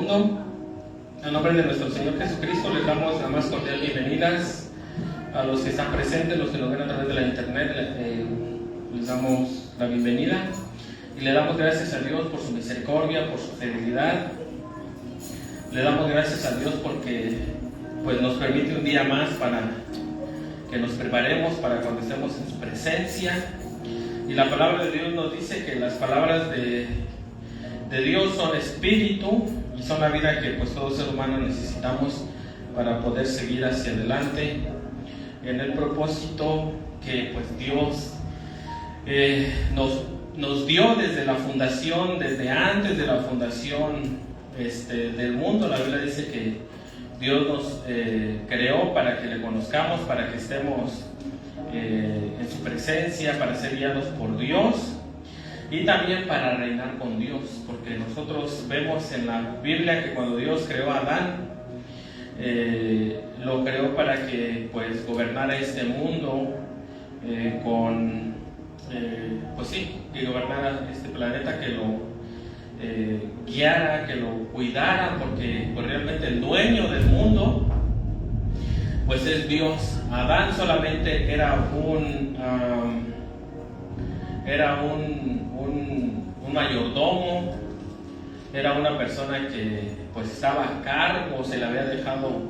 mundo. En nombre de nuestro Señor Jesucristo les damos la más cordial bienvenidas a los que están presentes, los que nos ven a través de la internet. Les damos la bienvenida y le damos gracias a Dios por su misericordia, por su fidelidad. Le damos gracias a Dios porque pues, nos permite un día más para que nos preparemos para cuando estemos en su presencia. Y la palabra de Dios nos dice que las palabras de Dios son espíritu y son la vida que pues todo ser humano necesitamos para poder seguir hacia adelante en el propósito que pues Dios nos dio desde la fundación, desde antes de la fundación del mundo. La Biblia dice que Dios nos creó para que le conozcamos, para que estemos en su presencia, para ser guiados por Dios y también para reinar con Dios, porque nosotros vemos en la Biblia que cuando Dios creó a Adán, lo creó para que pues gobernara este mundo que gobernara este planeta, que lo guiara, que lo cuidara, porque pues, realmente el dueño del mundo pues es Dios. Adán solamente era un mayordomo, era una persona que pues estaba a cargo, se le había dejado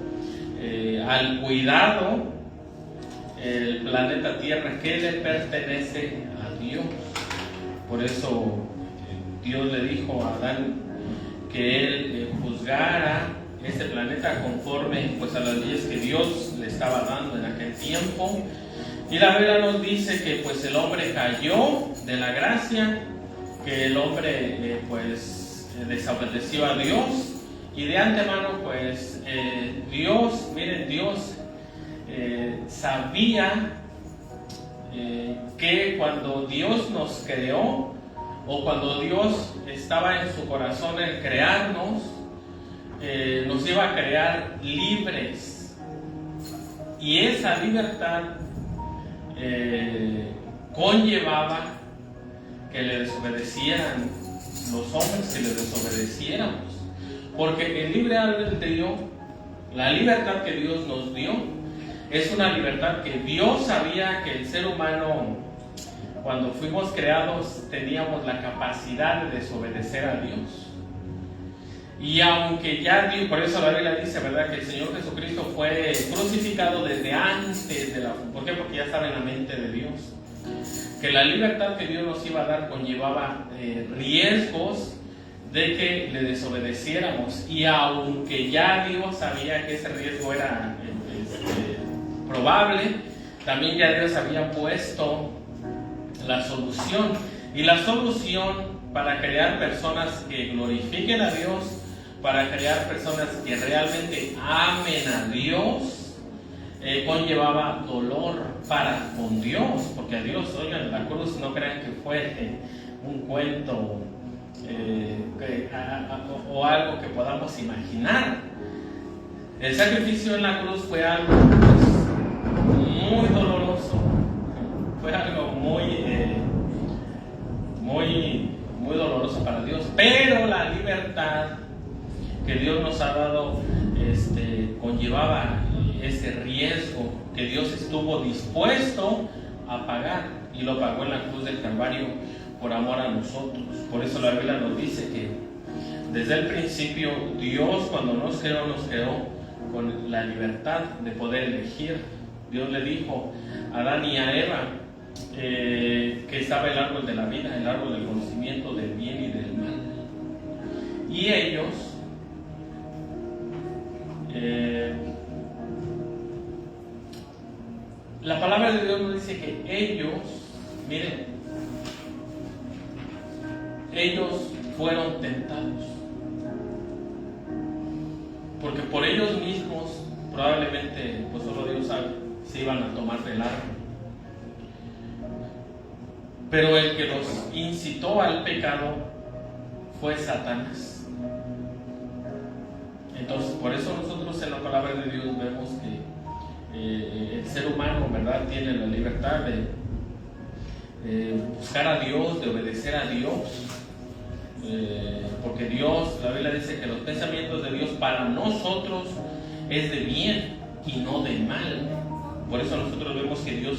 al cuidado el planeta Tierra, que le pertenece a Dios. Por eso Dios le dijo a Adán que él juzgara este planeta conforme pues a las leyes que Dios le estaba dando en aquel tiempo. Y la Biblia nos dice que pues el hombre cayó de la gracia, que el hombre desobedeció a Dios, y de antemano pues Dios sabía que cuando Dios nos creó, o cuando Dios estaba en su corazón el crearnos, nos iba a crear libres, y esa libertad conllevaba que le desobedecieran los hombres, que le desobedeciéramos, porque el libre albedrío, la libertad que Dios nos dio, es una libertad que Dios sabía que el ser humano, cuando fuimos creados, teníamos la capacidad de desobedecer a Dios. Y aunque ya Dios, por eso la Biblia dice, ¿verdad?, que el Señor Jesucristo fue crucificado desde antes de la... ¿Por qué? Porque ya estaba en la mente de Dios. Que la libertad que Dios nos iba a dar conllevaba riesgos de que le desobedeciéramos. Y aunque ya Dios sabía que ese riesgo era probable, también ya Dios había puesto la solución. Y la solución para crear personas que glorifiquen a Dios, para crear personas que realmente amen a Dios, conllevaba dolor para con Dios, porque a Dios, oigan, la cruz no crean que fue un cuento o algo que podamos imaginar. El sacrificio en la cruz fue algo pues, muy doloroso, fue algo muy doloroso para Dios, pero la libertad que Dios nos ha dado conllevaba ese riesgo que Dios estuvo dispuesto a pagar, y lo pagó en la cruz del Calvario por amor a nosotros. Por eso la Biblia nos dice que desde el principio Dios, cuando nos creó con la libertad de poder elegir. Dios le dijo a Adán y a Eva que estaba el árbol de la vida, el árbol del conocimiento del bien y del mal, y ellos la palabra de Dios nos dice que ellos fueron tentados, porque por ellos mismos probablemente, pues solo Dios sabe, se iban a tomar del árbol. Pero el que los incitó al pecado fue Satanás. Entonces, por eso nosotros en la palabra de Dios vemos que el ser humano, ¿verdad?, tiene la libertad de buscar a Dios, de obedecer a Dios, porque Dios, la Biblia dice que los pensamientos de Dios para nosotros es de bien y no de mal. Por eso nosotros vemos que Dios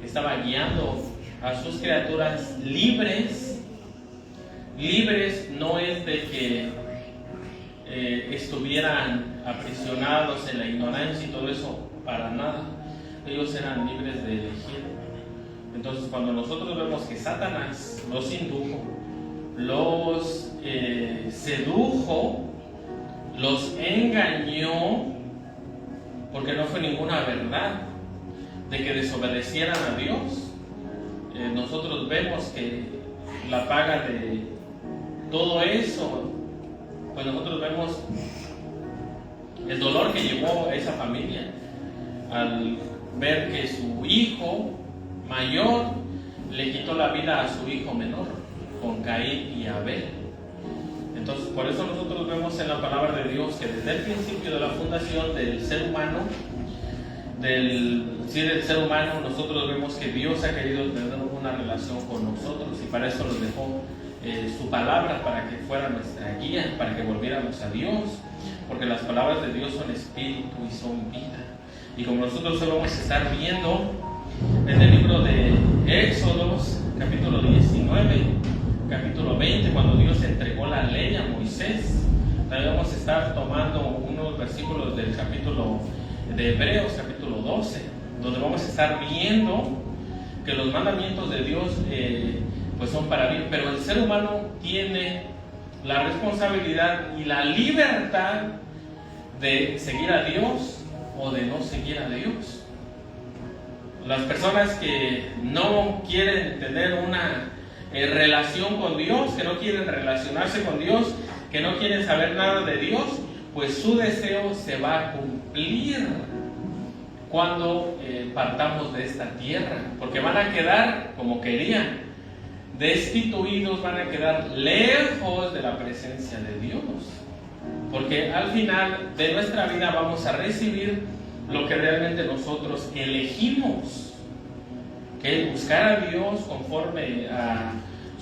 estaba guiando a sus criaturas libres. Libres no es de que estuvieran aprisionados en la ignorancia y todo eso, para nada. Ellos eran libres de elegir. Entonces, cuando nosotros vemos que Satanás los indujo, los sedujo, los engañó, porque no fue ninguna verdad de que desobedecieran a Dios, nosotros vemos que la paga de todo eso, pues nosotros vemos el dolor que llevó a esa familia al ver que su hijo mayor le quitó la vida a su hijo menor, con Caín y Abel. Entonces, por eso nosotros vemos en la palabra de Dios que desde el principio de la fundación del ser humano, del ser humano, nosotros vemos que Dios ha querido tener una relación con nosotros, y para eso nos dejó su palabra, para que fuera nuestra guía, para que volviéramos a Dios, porque las palabras de Dios son espíritu y son vida. Y como nosotros hoy vamos a estar viendo en el libro de Éxodos, capítulo 19, capítulo 20, cuando Dios entregó la ley a Moisés, también vamos a estar tomando unos versículos del capítulo de Hebreos, capítulo 12, donde vamos a estar viendo que los mandamientos de Dios pues son para bien, pero el ser humano tiene la responsabilidad y la libertad de seguir a Dios o de no seguir a Dios. Las personas que no quieren tener una relación con Dios, que no quieren relacionarse con Dios, que no quieren saber nada de Dios, pues su deseo se va a cumplir cuando partamos de esta tierra, porque van a quedar como querían, destituidos, van a quedar lejos de la presencia de Dios, porque al final de nuestra vida vamos a recibir lo que realmente nosotros elegimos, que es buscar a Dios conforme a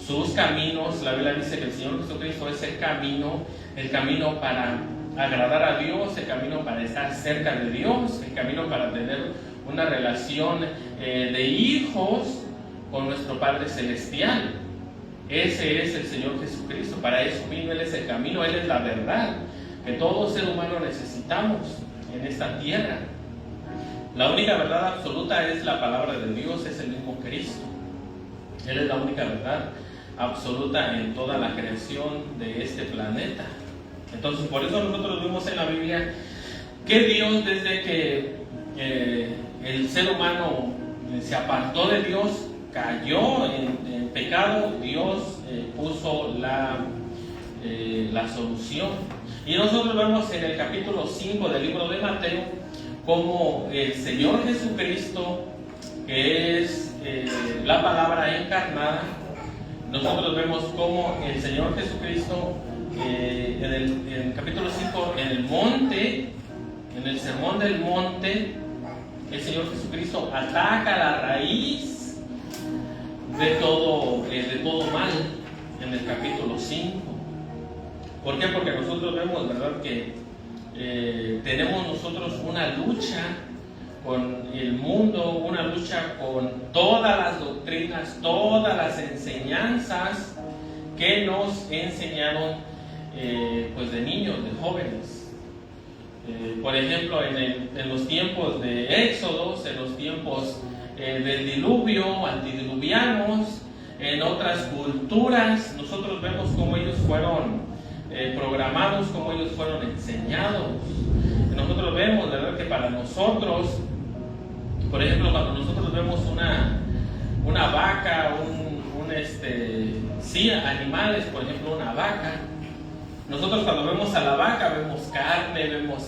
sus caminos. La Biblia dice que el Señor Jesucristo es el camino para agradar a Dios, el camino para estar cerca de Dios, el camino para tener una relación de hijos con nuestro Padre Celestial. Ese es el Señor Jesucristo, para eso vino. Él es el camino, Él es la verdad que todo ser humano necesitamos en esta tierra. La única verdad absoluta es la palabra de Dios, es el mismo Cristo. Él es la única verdad absoluta en toda la creación de este planeta. Entonces, por eso nosotros vemos en la Biblia que Dios, desde que el ser humano se apartó de Dios, cayó en pecado, Dios puso la solución. Y nosotros vemos en el capítulo 5 del libro de Mateo como el Señor Jesucristo, que es la palabra encarnada, nosotros vemos como el Señor Jesucristo en el capítulo 5, en el monte, en el sermón del monte, el Señor Jesucristo ataca la raíz de todo mal en el capítulo 5. ¿Por qué? Porque nosotros vemos, ¿verdad?, que tenemos nosotros una lucha con el mundo, una lucha con todas las doctrinas, todas las enseñanzas que nos enseñaron pues de niños, de jóvenes. Por ejemplo, en los tiempos de Éxodos, en los tiempos del diluvio, antediluvianos, en otras culturas, nosotros vemos cómo ellos fueron programados, cómo ellos fueron enseñados. Nosotros vemos, ¿verdad?, que para nosotros, por ejemplo, cuando nosotros vemos una vaca, animales, por ejemplo, una vaca, nosotros cuando vemos a la vaca vemos carne, vemos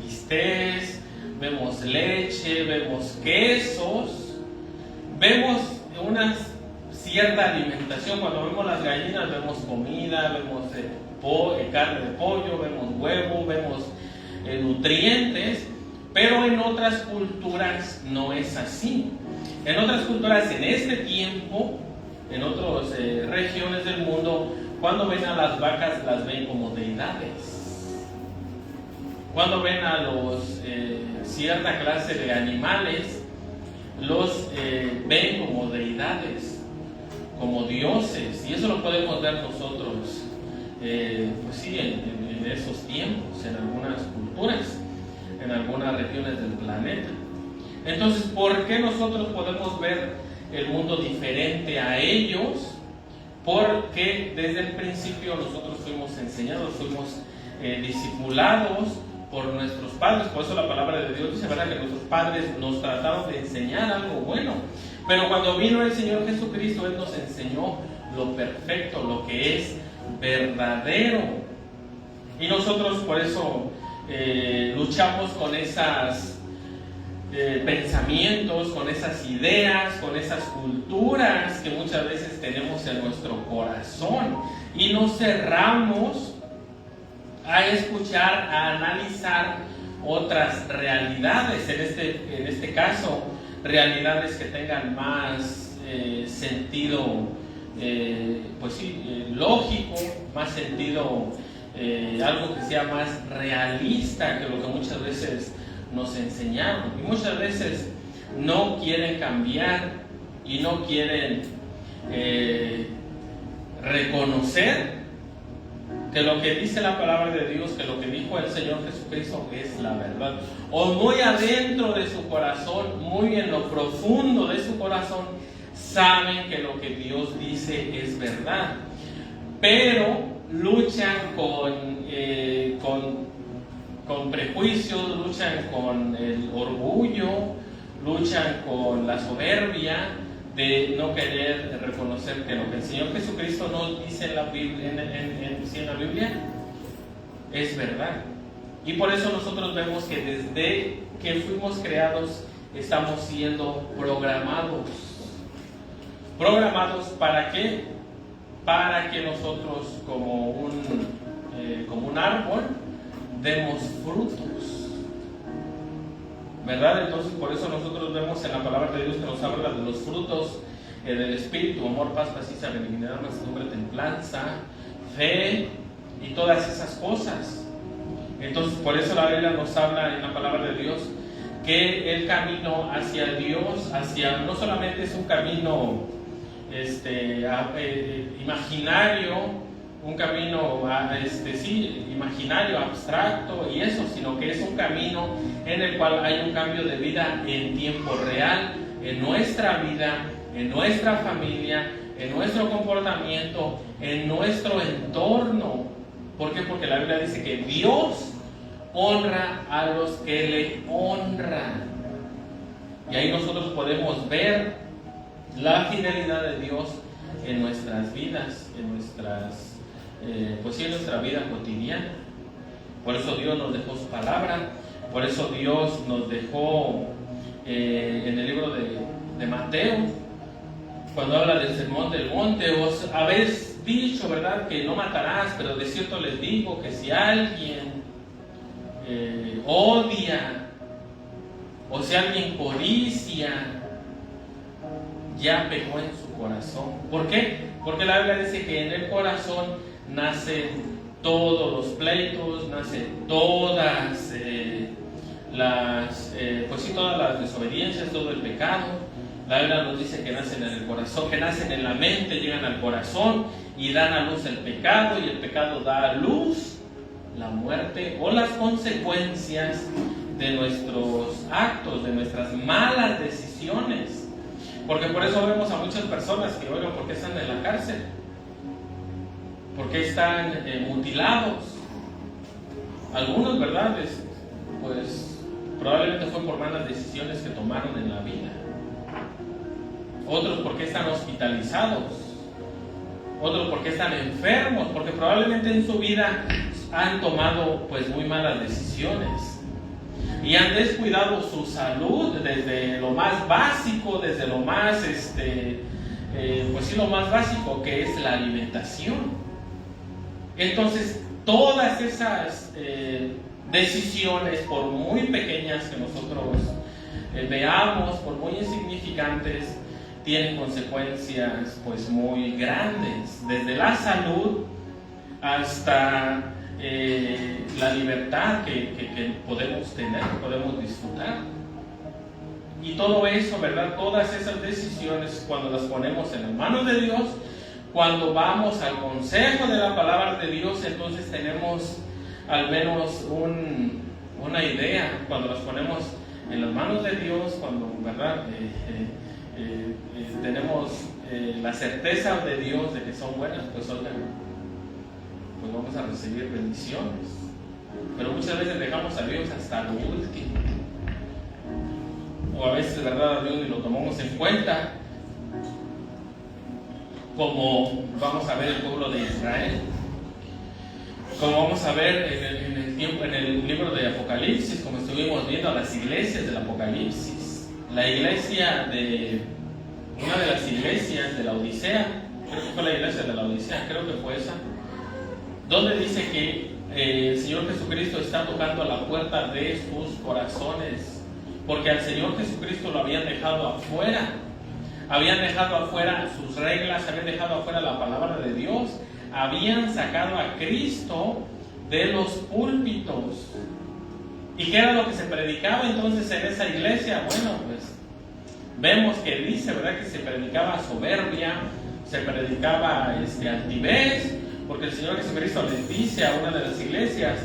bistecs, vemos leche, vemos quesos, vemos una cierta alimentación. Cuando vemos las gallinas vemos comida, vemos carne de pollo, vemos huevo, vemos nutrientes, pero en otras culturas no es así. En otras culturas, en este tiempo, en otras regiones del mundo, cuando ven a las vacas las ven como deidades. Cuando ven a los cierta clase de animales, los ven como deidades, como dioses, y eso lo podemos ver nosotros, pues sí, en esos tiempos, en algunas culturas, en algunas regiones del planeta. Entonces, ¿por qué nosotros podemos ver el mundo diferente a ellos? Porque desde el principio nosotros fuimos enseñados, fuimos discipulados por nuestros padres. Por eso la palabra de Dios dice, ¿verdad?, que nuestros padres nos trataron de enseñar algo bueno. Pero cuando vino el Señor Jesucristo, Él nos enseñó lo perfecto, lo que es verdadero. Y nosotros por eso luchamos con esos pensamientos, con esas ideas, con esas culturas que muchas veces tenemos en nuestro corazón, y nos cerramos a escuchar, a analizar otras realidades, en este caso realidades que tengan más sentido, pues sí, lógico, más sentido, algo que sea más realista que lo que muchas veces nos enseñaron. Y muchas veces no quieren cambiar y no quieren reconocer que lo que dice la palabra de Dios, que lo que dijo el Señor Jesucristo es la verdad. O muy adentro de su corazón, muy en lo profundo de su corazón, saben que lo que Dios dice es verdad, pero luchan con prejuicios, luchan con el orgullo, luchan con la soberbia de no querer reconocer que lo que el Señor Jesucristo nos dice en la Biblia, en la Biblia es verdad. Y por eso nosotros vemos que desde que fuimos creados estamos siendo programados. ¿Programados para qué? Para que nosotros como un árbol demos frutos, ¿verdad? Entonces por eso nosotros vemos en la palabra de Dios que nos habla de los frutos del Espíritu: amor, paz, paciencia, benignidad, mansedumbre, templanza, fe y todas esas cosas. Entonces por eso la Biblia nos habla en la palabra de Dios que el camino hacia Dios, no solamente es un camino imaginario, un camino imaginario, abstracto y eso, sino que es un camino en el cual hay un cambio de vida en tiempo real, en nuestra vida, en nuestra familia, en nuestro comportamiento, en nuestro entorno. ¿Por qué? Porque la Biblia dice que Dios honra a los que le honran. Y ahí nosotros podemos ver la fidelidad de Dios en nuestras vidas, en nuestra vida cotidiana. Por eso Dios nos dejó su palabra, por eso Dios nos dejó en el libro de Mateo, cuando habla del sermón del monte: os habéis dicho, ¿verdad?, que no matarás, pero de cierto les digo que si alguien odia, o si alguien codicia, ya pecó en su corazón. ¿Por qué? Porque la Biblia dice que en el corazón nacen todos los pleitos, nacen todas todas las desobediencias, todo el pecado. La Biblia nos dice que nacen en el corazón, que nacen en la mente, llegan al corazón y dan a luz el pecado, y el pecado da a luz la muerte o las consecuencias de nuestros actos, de nuestras malas decisiones. Porque por eso vemos a muchas personas que, oigan, ¿por qué están en la cárcel? ¿Por qué están mutilados? Algunos, ¿verdad? Pues probablemente fue por malas decisiones que tomaron en la vida. Otros porque están hospitalizados. Otros porque están enfermos, porque probablemente en su vida han tomado pues muy malas decisiones y han descuidado su salud desde lo más básico, desde lo más lo más básico, que es la alimentación. Entonces todas esas decisiones, por muy pequeñas que nosotros veamos, por muy insignificantes, tienen consecuencias pues muy grandes, desde la salud hasta la libertad que podemos tener, que podemos disfrutar. Y todo eso, ¿verdad? Todas esas decisiones, cuando las ponemos en las manos de Dios, cuando vamos al consejo de la palabra de Dios, entonces tenemos al menos una idea. Cuando las ponemos en las manos de Dios, cuando, ¿verdad? Tenemos la certeza de Dios de que son buenas, pues oigan, pues vamos a recibir bendiciones. Pero muchas veces dejamos a Dios hasta lo último, o a veces, ¿verdad?, a Dios ni lo tomamos en cuenta, como vamos a ver el pueblo de Israel, como vamos a ver en el libro de Apocalipsis, como estuvimos viendo a las iglesias del Apocalipsis. La iglesia una de las iglesias de la Odisea, creo que fue la iglesia de la Odisea, creo que fue esa, donde dice que el Señor Jesucristo está tocando a la puerta de sus corazones, porque al Señor Jesucristo lo habían dejado afuera. Habían dejado afuera sus reglas, habían dejado afuera la palabra de Dios, habían sacado a Cristo de los púlpitos. ¿Y qué era lo que se predicaba entonces en esa iglesia? Bueno, pues vemos que dice, ¿verdad?, que se predicaba soberbia, se predicaba altivez, porque el Señor Jesucristo les dice a una de las iglesias: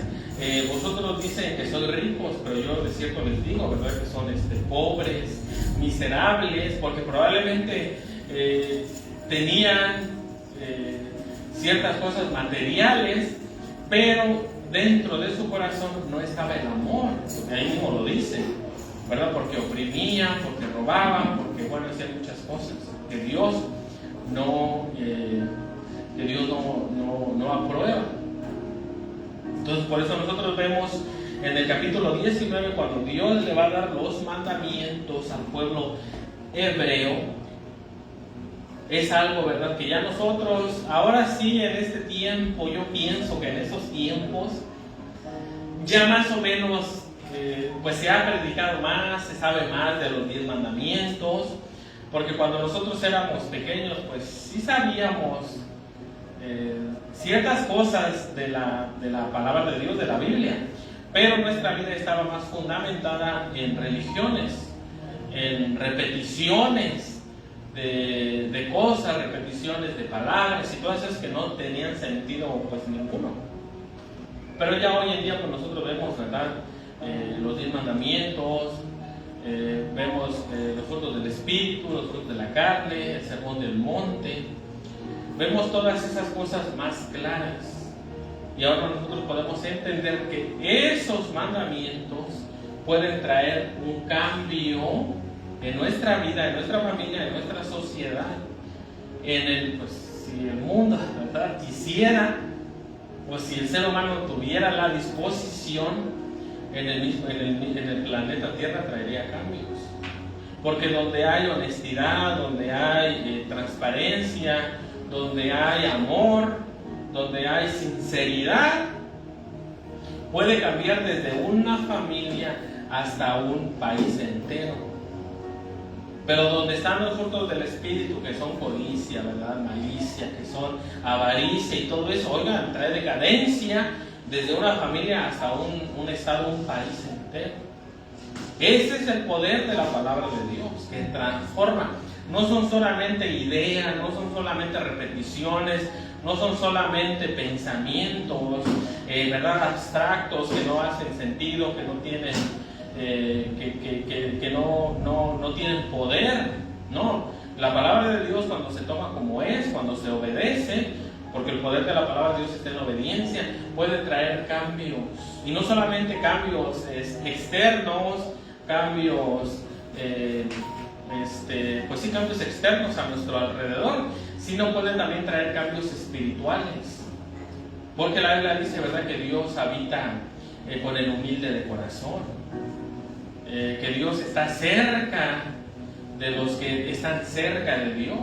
vosotros dicen que sois ricos, pero yo de cierto les digo, ¿verdad?, que son pobres, miserables, porque probablemente tenían ciertas cosas materiales, pero dentro de su corazón no estaba el amor, porque ahí mismo lo dice, ¿verdad?, porque oprimían, porque robaban, porque, bueno, hacían muchas cosas que Dios no aprueba. Entonces, por eso nosotros vemos en el capítulo 19, cuando Dios le va a dar los mandamientos al pueblo hebreo, es algo, ¿verdad?, que ya nosotros, ahora sí, en este tiempo, yo pienso que en esos tiempos, ya más o menos, pues se ha predicado más, se sabe más de los 10 mandamientos, porque cuando nosotros éramos pequeños, pues sí sabíamos ciertas cosas de la palabra de Dios, de la Biblia, pero nuestra vida estaba más fundamentada en religiones, en repeticiones de cosas, repeticiones de palabras y todas esas que no tenían sentido pues ninguno. Pero ya hoy en día pues nosotros vemos, ¿verdad?, los 10 mandamientos, vemos los frutos del Espíritu, los frutos de la carne, el sermón del monte. Vemos todas esas cosas más claras, y ahora nosotros podemos entender que esos mandamientos pueden traer un cambio en nuestra vida, en nuestra familia, en nuestra sociedad, pues si el mundo, ¿verdad?, quisiera, o si el ser humano tuviera la disposición, en el planeta Tierra traería cambios. Porque donde hay honestidad, donde hay transparencia, donde hay amor, donde hay sinceridad, puede cambiar desde una familia hasta un país entero. Pero donde están los frutos del Espíritu, que son codicia, ¿verdad?, malicia, que son avaricia y todo eso, oigan, trae decadencia desde una familia hasta un estado, un país entero. Ese es el poder de la palabra de Dios, que transforma. No son solamente ideas, no son solamente repeticiones, no son solamente pensamientos, ¿verdad?, abstractos que no hacen sentido, que no tienen, que no tienen poder. No, la palabra de Dios, cuando se toma como es, cuando se obedece, porque el poder de la palabra de Dios está en obediencia, puede traer cambios, y no solamente cambios externos, cambios pues sí, cambios externos a nuestro alrededor, sino pueden también traer cambios espirituales, porque la Biblia dice, ¿verdad?, que Dios habita con el humilde de corazón, que Dios está cerca de los que están cerca de Dios.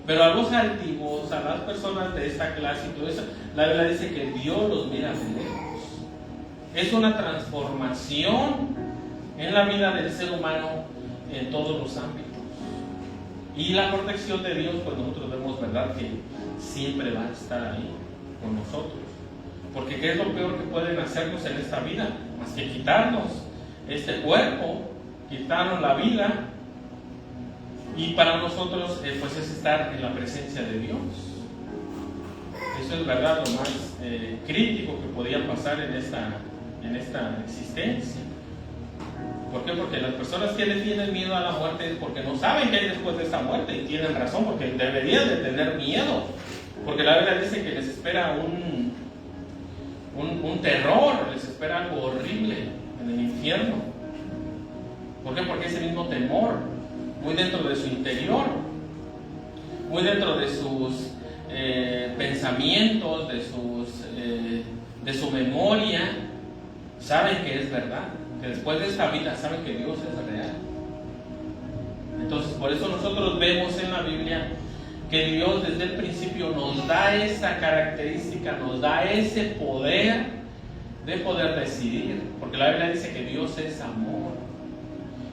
Pero a los altivos, a las personas de esta clase y todo eso, la Biblia dice que Dios los mira de lejos. Es una transformación en la vida del ser humano en todos los ámbitos. Y la protección de Dios, pues nosotros vemos, ¿verdad?, que siempre va a estar ahí. con nosotros. Porque ¿qué es lo peor que pueden hacernos en esta vida? Más que quitarnos este cuerpo, quitarnos la vida. Y para nosotros pues es estar en la presencia de Dios. Eso es verdad lo más crítico que podía pasar en esta existencia. ¿Por qué? Porque las personas que le tienen miedo a la muerte es porque no saben qué hay después de esta muerte, y tienen razón, porque deberían de tener miedo, porque la Biblia dice que les espera un terror, les espera algo horrible en el infierno. ¿Por qué? Porque ese mismo temor, muy dentro de su interior, muy dentro de sus pensamientos, de su memoria, saben que es verdad, que después de esta vida saben que Dios es real. Entonces, por eso nosotros vemos en la Biblia que Dios desde el principio nos da esa característica, nos da ese poder de poder decidir, porque la Biblia dice que Dios es amor,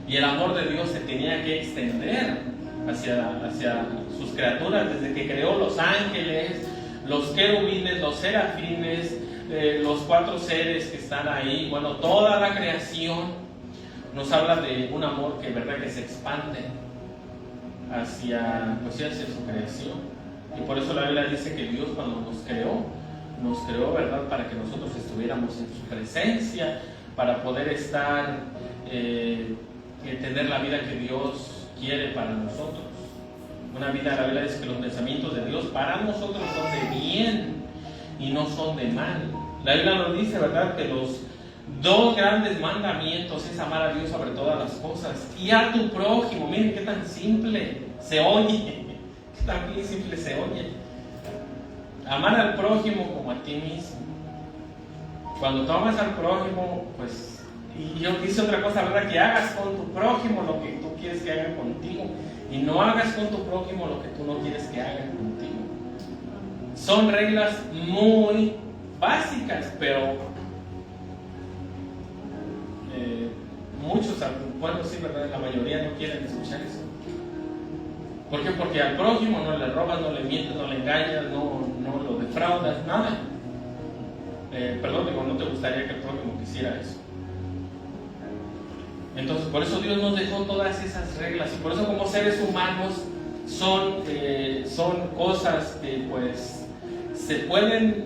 y el amor de Dios se tenía que extender hacia sus criaturas, desde que creó los ángeles, los querubines, los serafines, los 4 seres que están ahí. Bueno, toda la creación nos habla de un amor que, verdad, que se expande hacia su creación. Y por eso la Biblia dice que Dios, cuando nos creó, verdad, para que nosotros estuviéramos en su presencia, para poder estar, tener la vida que Dios quiere para nosotros. Una vida, la Biblia dice que los pensamientos de Dios para nosotros son de bien y no son de mal. La Biblia nos dice, ¿verdad?, que los 2 grandes mandamientos es amar a Dios sobre todas las cosas y a tu prójimo. Miren qué tan simple se oye, qué tan bien simple se oye. Amar al prójimo como a ti mismo. Cuando tú amas al prójimo, pues, y yo dice otra cosa, ¿verdad?, que hagas con tu prójimo lo que tú quieres que hagan contigo, y no hagas con tu prójimo lo que tú no quieres que hagan contigo. Son reglas muy básicas, pero muchos, bueno, sí, ¿verdad?, la mayoría no quieren escuchar eso. ¿Por qué? Porque al prójimo no le robas, no le mientes, no le engañas, no lo defraudas, nada. Perdón, digo, no te gustaría que el prójimo quisiera eso. Entonces, por eso Dios nos dejó todas esas reglas, y por eso como seres humanos son cosas que pues se pueden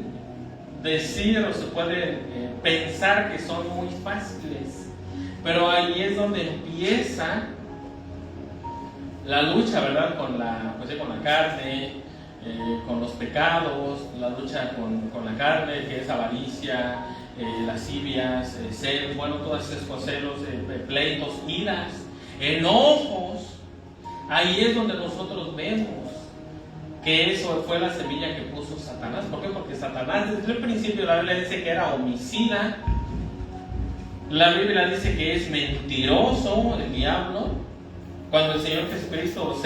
decir o se pueden pensar que son muy fáciles, pero ahí es donde empieza la lucha, ¿verdad?, con la carne, con los pecados, la lucha con la carne, que es avaricia, lascivias, celos, bueno, todos esos celos, pleitos, iras, enojos. Ahí es donde nosotros vemos que eso fue la semilla que puso Satanás. ¿Por qué? Porque Satanás desde el principio, la Biblia dice que era homicida, la Biblia dice que es mentiroso el diablo. Cuando el Señor Jesucristo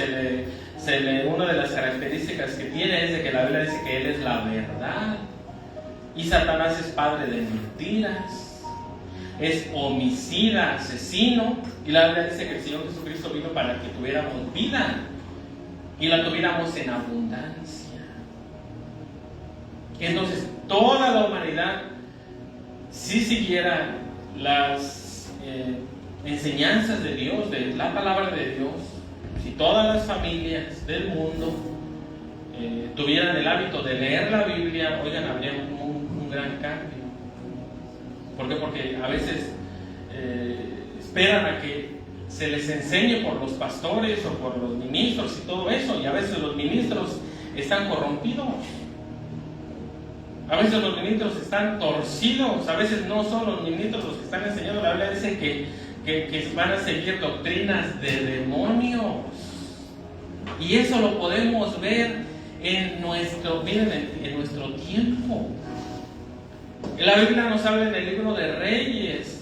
una de las características que tiene es de que la Biblia dice que Él es la verdad. Y Satanás es padre de mentiras, es homicida, asesino. Y la Biblia dice que el Señor Jesucristo vino para que tuviéramos vida y la tuviéramos en abundancia. Entonces, toda la humanidad, si siguiera las enseñanzas de Dios, de la palabra de Dios, si todas las familias del mundo tuvieran el hábito de leer la Biblia, oigan, habría un gran cambio. ¿Por qué? Porque a veces esperan a que se les enseñe por los pastores o por los ministros y todo eso, y a veces los ministros están corrompidos, a veces los ministros están torcidos, a veces no son los ministros los que están enseñando. La Biblia dice que van a seguir doctrinas de demonios, y eso lo podemos ver en nuestro tiempo. La Biblia nos habla en el libro de Reyes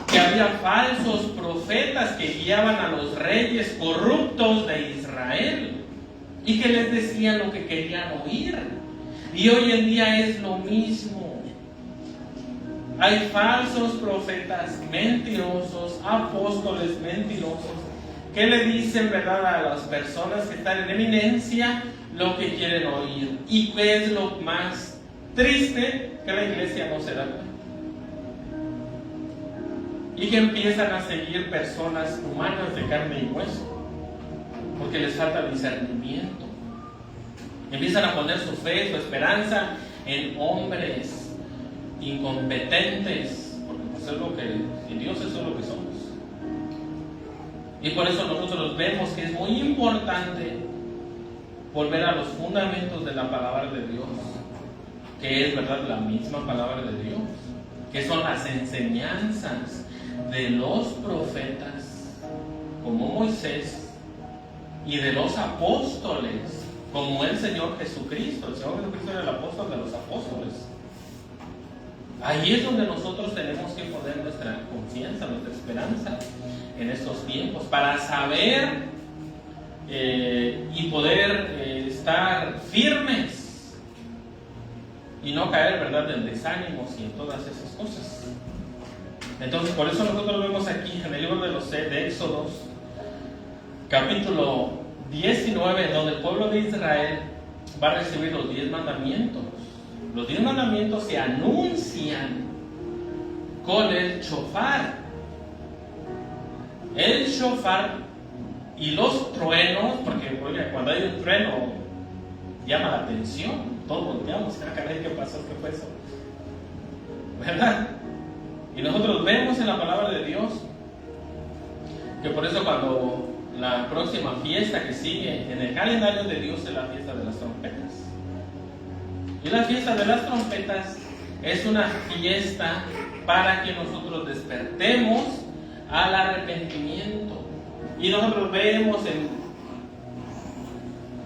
que había falsos profetas que guiaban a los reyes corruptos de Israel y que les decían lo que querían oír. Y hoy en día es lo mismo. Hay falsos profetas mentirosos, apóstoles mentirosos, que le dicen, ¿verdad?, a las personas que están en eminencia lo que quieren oír. ¿Y qué es lo más triste que la iglesia no se da cuenta. Y que empiezan a seguir personas humanas de carne y hueso, porque les falta discernimiento. Empiezan a poner su fe, su esperanza en hombres incompetentes, porque pues es lo que, en Dios eso es lo que somos. Y por eso nosotros vemos que es muy importante volver a los fundamentos de la palabra de Dios, que es, ¿verdad?, la misma palabra de Dios, que son las enseñanzas de los profetas, como Moisés, y de los apóstoles, como el Señor Jesucristo. El Señor Jesucristo era el apóstol de los apóstoles. Ahí es donde nosotros tenemos que poner nuestra confianza, nuestra esperanza en estos tiempos, para saber y poder estar firmes y no caer, ¿verdad?, en desánimos y en todas esas cosas. Entonces, por eso nosotros vemos aquí en el libro de Éxodos, capítulo 19, donde el pueblo de Israel va a recibir los 10 mandamientos. Los 10 mandamientos se anuncian con el shofar. El shofar y los truenos, porque oye, cuando hay un trueno llama la atención, todos volteamos, caray, ¿qué pasó? ¿Qué fue eso? ¿Verdad? Y nosotros vemos en la palabra de Dios que por eso cuando la próxima fiesta que sigue en el calendario de Dios es la fiesta de las trompetas. Y la fiesta de las trompetas es una fiesta para que nosotros despertemos al arrepentimiento. Y nosotros vemos en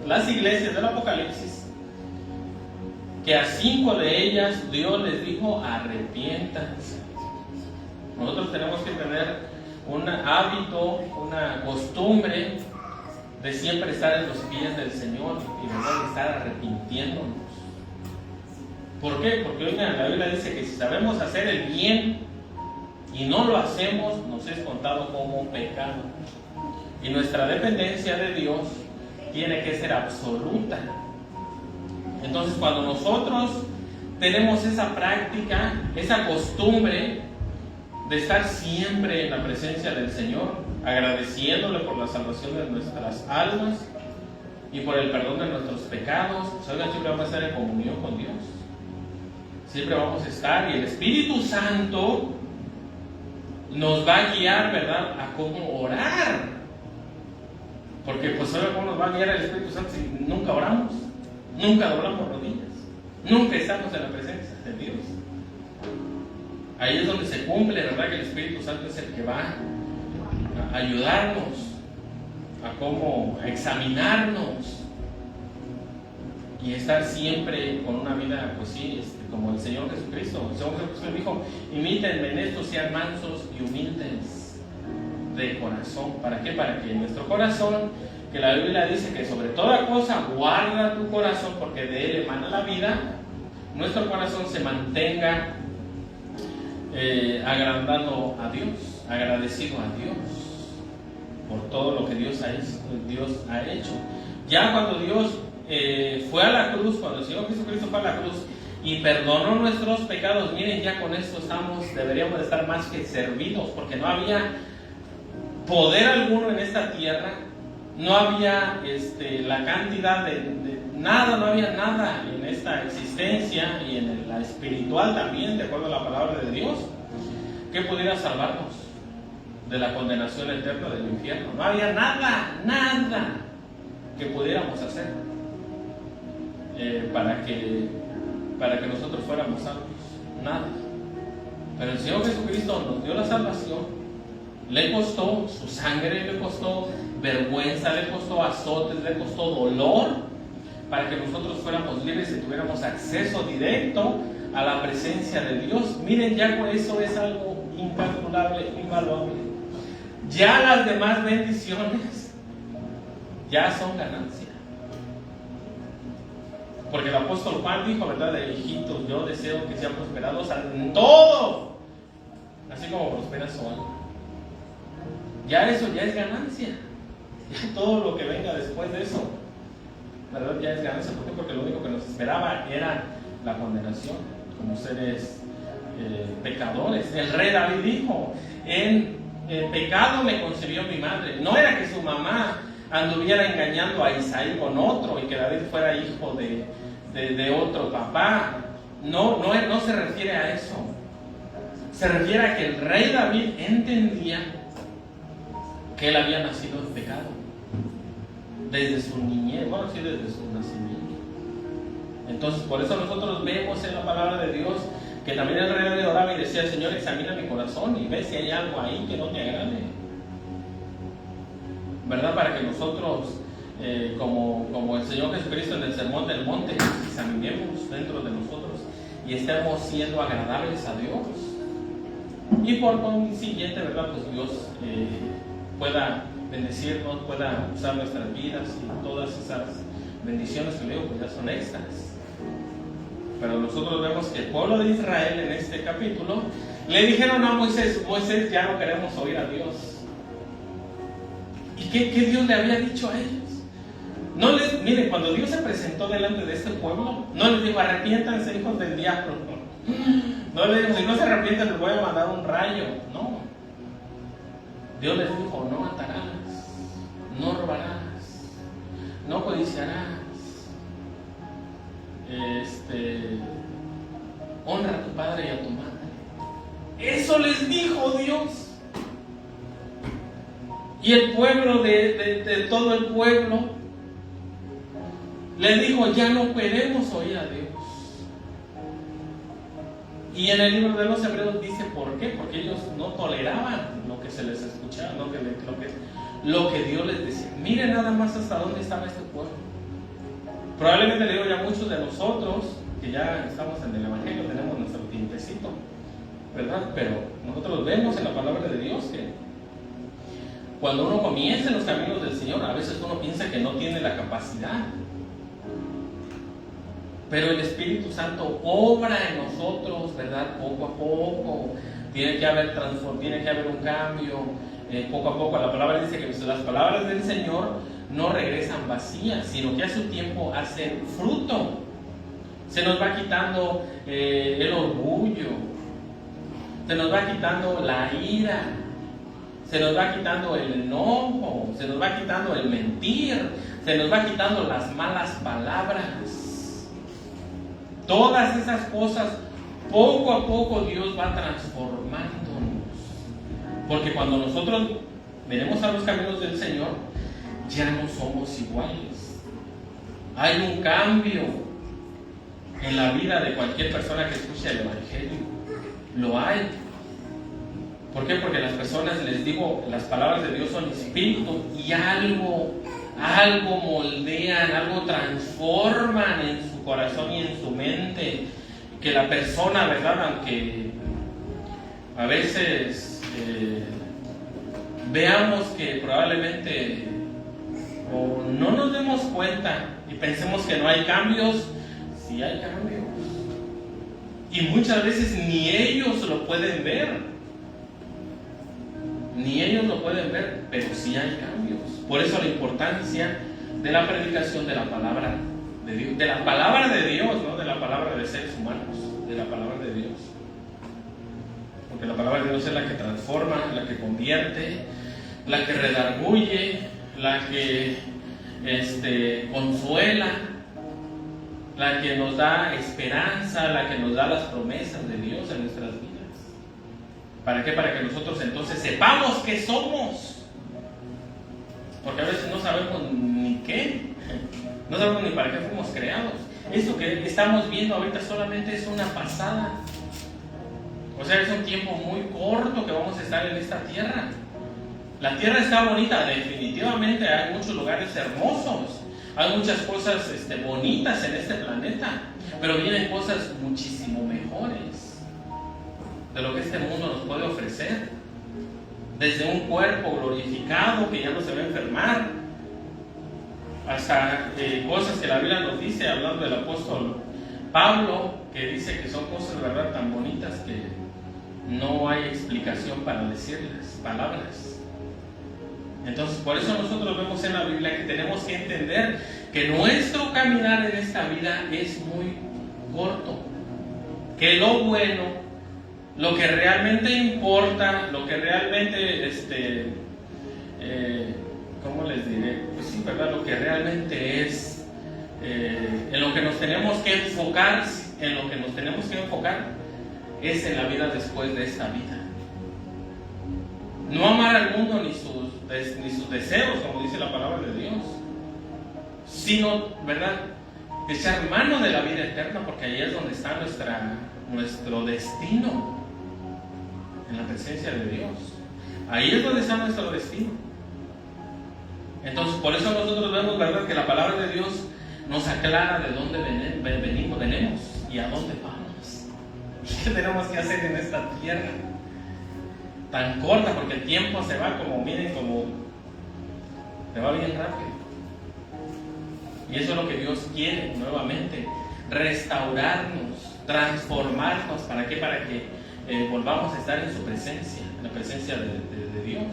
las iglesias del Apocalipsis que a 5 de ellas Dios les dijo: arrepiéntanse. Nosotros tenemos que tener un hábito, una costumbre de siempre estar en los pies del Señor y de estar arrepintiéndonos. ¿Por qué? Porque oigan, la Biblia dice que si sabemos hacer el bien y no lo hacemos, nos es contado como pecado. Y nuestra dependencia de Dios tiene que ser absoluta. Entonces, cuando nosotros tenemos esa práctica, esa costumbre de estar siempre en la presencia del Señor, agradeciéndole por la salvación de nuestras almas y por el perdón de nuestros pecados, pues, oigan, siempre vamos a estar en comunión con Dios. Siempre vamos a estar, y el Espíritu Santo nos va a guiar, ¿verdad?, a cómo orar. Porque pues ¿sabe cómo nos va a guiar el Espíritu Santo si nunca oramos? Nunca doblamos rodillas, nunca estamos en la presencia de Dios. Ahí es donde se cumple, ¿verdad?, que el Espíritu Santo es el que va a ayudarnos a cómo examinarnos y estar siempre con una vida, pues sí, como el Señor Jesucristo. El Señor Jesucristo dijo: imítenme en esto, sean mansos y humildes de corazón. ¿Para qué? Para que nuestro corazón, que la Biblia dice que sobre toda cosa guarda tu corazón, porque de él emana la vida, nuestro corazón se mantenga agrandando a Dios, agradecido a Dios por todo lo que Dios ha hecho. Ya cuando Dios fue a la cruz, cuando el Señor Jesucristo fue a la cruz y perdonó nuestros pecados, miren, ya con esto deberíamos de estar más que servidos, porque no había poder alguno en esta tierra, no había la cantidad de nada, no había nada en esta existencia y en la espiritual también, de acuerdo a la palabra de Dios, que pudiera salvarnos de la condenación eterna del infierno. No había nada que pudiéramos hacer para que nosotros fuéramos salvos, nada. Pero el Señor Jesucristo nos dio la salvación. Le costó su sangre, le costó vergüenza, le costó azotes, le costó dolor, para que nosotros fuéramos libres y tuviéramos acceso directo a la presencia de Dios. Miren, ya con eso es algo incalculable, invaluable. Ya las demás bendiciones ya son ganancia. Porque el apóstol Juan dijo, ¿verdad?, de hijitos, yo deseo que sean prosperados en todo, así como prospera su alma. Ya eso ya es ganancia. Ya todo lo que venga después de eso, ¿verdad?, ya es ganancia. ¿Por qué? Porque lo único que nos esperaba era la condenación como seres pecadores. El rey David dijo: en pecado me concibió mi madre. No era que su mamá anduviera engañando a Isaí con otro y que David fuera hijo de otro papá. No se refiere a eso. Se refiere a que el rey David entendía que él había nacido en pecado desde su niñez, bueno, sí, desde su nacimiento. Entonces, por eso nosotros vemos en la palabra de Dios que también el rey David oraba y decía: Señor, examina mi corazón y ve si hay algo ahí que no te agrade, ¿verdad? Para que nosotros, como el Señor Jesucristo en el Sermón del Monte, examinemos dentro de nosotros y estemos siendo agradables a Dios. Y por consiguiente, ¿verdad? Pues Dios pueda bendecirnos, pueda usar nuestras vidas, y todas esas bendiciones que le digo, pues ya son extras. Pero nosotros vemos que el pueblo de Israel en este capítulo le dijeron a Moisés: Moisés, ya no queremos oír a Dios. ¿Y qué Dios le había dicho a ellos? Miren, cuando Dios se presentó delante de este pueblo, no les dijo: arrepiéntanse, hijos del diablo. No les dijo: si no se arrepienten les voy a mandar un rayo. No. Dios les dijo: no matarás, no robarás, no codiciarás, honra a tu padre y a tu madre. Eso les dijo Dios. Y el pueblo, de todo el pueblo, le dijo: ya no queremos oír a Dios. Y en el libro de los Hebreos dice por qué: porque ellos no toleraban lo que se les escuchaba, lo que Dios les decía. Miren nada más hasta dónde estaba este pueblo. Probablemente, le digo, ya muchos de nosotros que ya estamos en el Evangelio tenemos nuestro tiempecito, ¿verdad? Pero nosotros vemos en la palabra de Dios que cuando uno comienza en los caminos del Señor, a veces uno piensa que no tiene la capacidad, pero el Espíritu Santo obra en nosotros, ¿verdad? Poco a poco. Tiene que haber un cambio, poco a poco. La palabra dice que las palabras del Señor no regresan vacías, sino que a su tiempo hacen fruto. Se nos va quitando el orgullo, se nos va quitando la ira, se nos va quitando el enojo, se nos va quitando el mentir, se nos va quitando las malas palabras. Todas esas cosas, poco a poco Dios va transformándonos. Porque cuando nosotros venimos a los caminos del Señor, ya no somos iguales. Hay un cambio en la vida de cualquier persona que escuche el Evangelio. Lo hay. ¿Por qué? Porque las personas, les digo, las palabras de Dios son espíritu y algo moldean, algo transforman en su corazón y en su mente, que la persona, ¿verdad? Aunque a veces veamos que probablemente o no nos demos cuenta y pensemos que no hay cambios, sí hay cambios. Y muchas veces ni ellos lo pueden ver. Ni ellos lo pueden ver, pero sí hay cambios. Por eso la importancia de la predicación de la palabra de Dios, de la palabra de Dios, no de la palabra de seres humanos, de la palabra de Dios. Porque la palabra de Dios es la que transforma, la que convierte, la que redarguye, la que consuela, la que nos da esperanza, la que nos da las promesas de Dios en nuestras vidas. ¿Para qué? Para que nosotros entonces sepamos qué somos. Porque a veces no sabemos ni qué, no sabemos ni para qué fuimos creados. Esto que estamos viendo ahorita solamente es una pasada. O sea, es un tiempo muy corto que vamos a estar en esta tierra. La tierra está bonita, definitivamente hay muchos lugares hermosos, hay muchas cosas bonitas en este planeta, pero vienen cosas muchísimo mejores de lo que este mundo nos puede ofrecer. Desde un cuerpo glorificado que ya no se va a enfermar, hasta cosas que la Biblia nos dice, hablando del apóstol Pablo, que dice que son cosas, ¿verdad?, tan bonitas que no hay explicación para decirles palabras. Entonces, por eso nosotros vemos en la Biblia que tenemos que entender que nuestro caminar en esta vida es muy corto. Que lo bueno, lo que realmente importa, lo que realmente, ¿cómo les diré? Pues sí, ¿verdad? Lo que realmente es, en lo que nos tenemos que enfocar, es en la vida después de esta vida. No amar al mundo ni sus deseos, como dice la palabra de Dios, sino, ¿verdad?, echar mano de la vida eterna, porque ahí es donde está nuestro destino, en la presencia de Dios. Ahí es donde está nuestro destino. Entonces, por eso nosotros vemos, ¿verdad?, que la palabra de Dios nos aclara de dónde venimos y a dónde vamos. ¿Y qué tenemos que hacer en esta tierra tan corta? Porque el tiempo se va como se va bien rápido. Y eso es lo que Dios quiere nuevamente: restaurarnos, transformarnos. ¿Para qué? Para que volvamos a estar en su presencia, en la presencia de Dios,